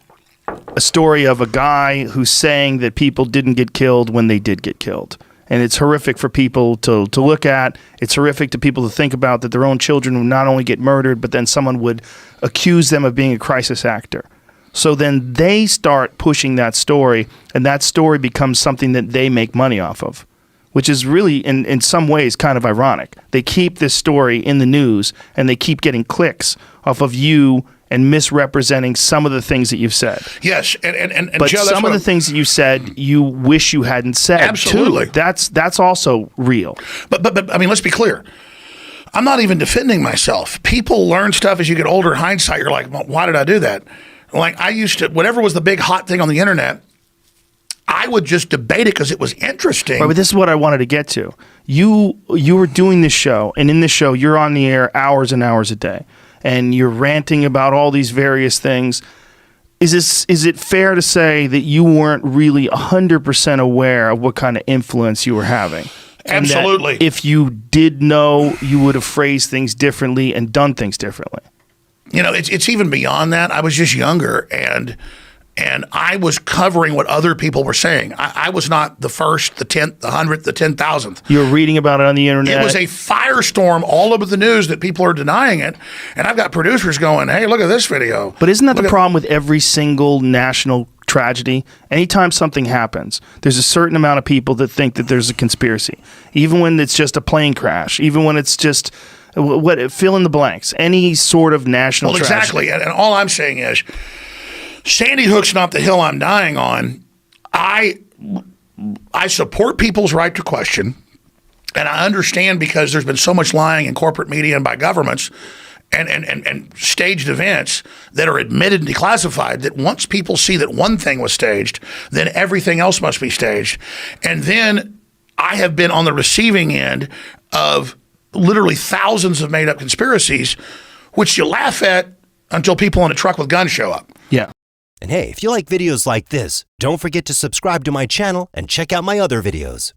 [SPEAKER 15] A story of a guy who's saying that people didn't get killed when they did get killed. And it's horrific for people to look at. It's horrific to people to think about, that their own children would not only get murdered, but then someone would accuse them of being a crisis actor. So then they start pushing that story, and that story becomes something that they make money off of, which is really, in some ways, kind of ironic. They keep this story in the news, and they keep getting clicks off of you and misrepresenting some of the things that you've said.
[SPEAKER 14] Yes,
[SPEAKER 15] but
[SPEAKER 14] Joe,
[SPEAKER 15] some of the things that you said, you wish you hadn't said.
[SPEAKER 14] Absolutely,
[SPEAKER 15] too. That's also real.
[SPEAKER 14] But I mean, let's be clear. I'm not even defending myself. People learn stuff as you get older. In hindsight, you're like, well, why did I do that? Like I used to, whatever was the big hot thing on the internet, I would just debate it because it was interesting.
[SPEAKER 15] Right, but this is what I wanted to get to. You were doing this show, and in this show, you're on the air hours and hours a day, and you're ranting about all these various things. Is it fair to say that you weren't really 100% aware of what kind of influence you were having?
[SPEAKER 14] Absolutely.
[SPEAKER 15] And if you did know, you would have phrased things differently and done things differently.
[SPEAKER 14] You know, it's even beyond that. I was just younger, and I was covering what other people were saying. I was not the first, the 10th, the 100th, the 10,000th.
[SPEAKER 15] You were reading about it on the internet.
[SPEAKER 14] It was a firestorm all over the news that people are denying it. And I've got producers going, hey, look at this video.
[SPEAKER 15] But isn't that the problem with every single national tragedy? Anytime something happens, there's a certain amount of people that think that there's a conspiracy. Even when it's just a plane crash, even when it's just, fill in the blanks, any sort of national tragedy.
[SPEAKER 14] Exactly. And all I'm saying is, Sandy Hook's not the hill I'm dying on. I support people's right to question, and I understand because there's been so much lying in corporate media and by governments and staged events that are admitted and declassified, that once people see that one thing was staged, then everything else must be staged. And then I have been on the receiving end of literally thousands of made-up conspiracies, which you laugh at until people in a truck with guns show up.
[SPEAKER 15] Yeah.
[SPEAKER 1] And hey, if you like videos like this, don't forget to subscribe to my channel and check out my other videos.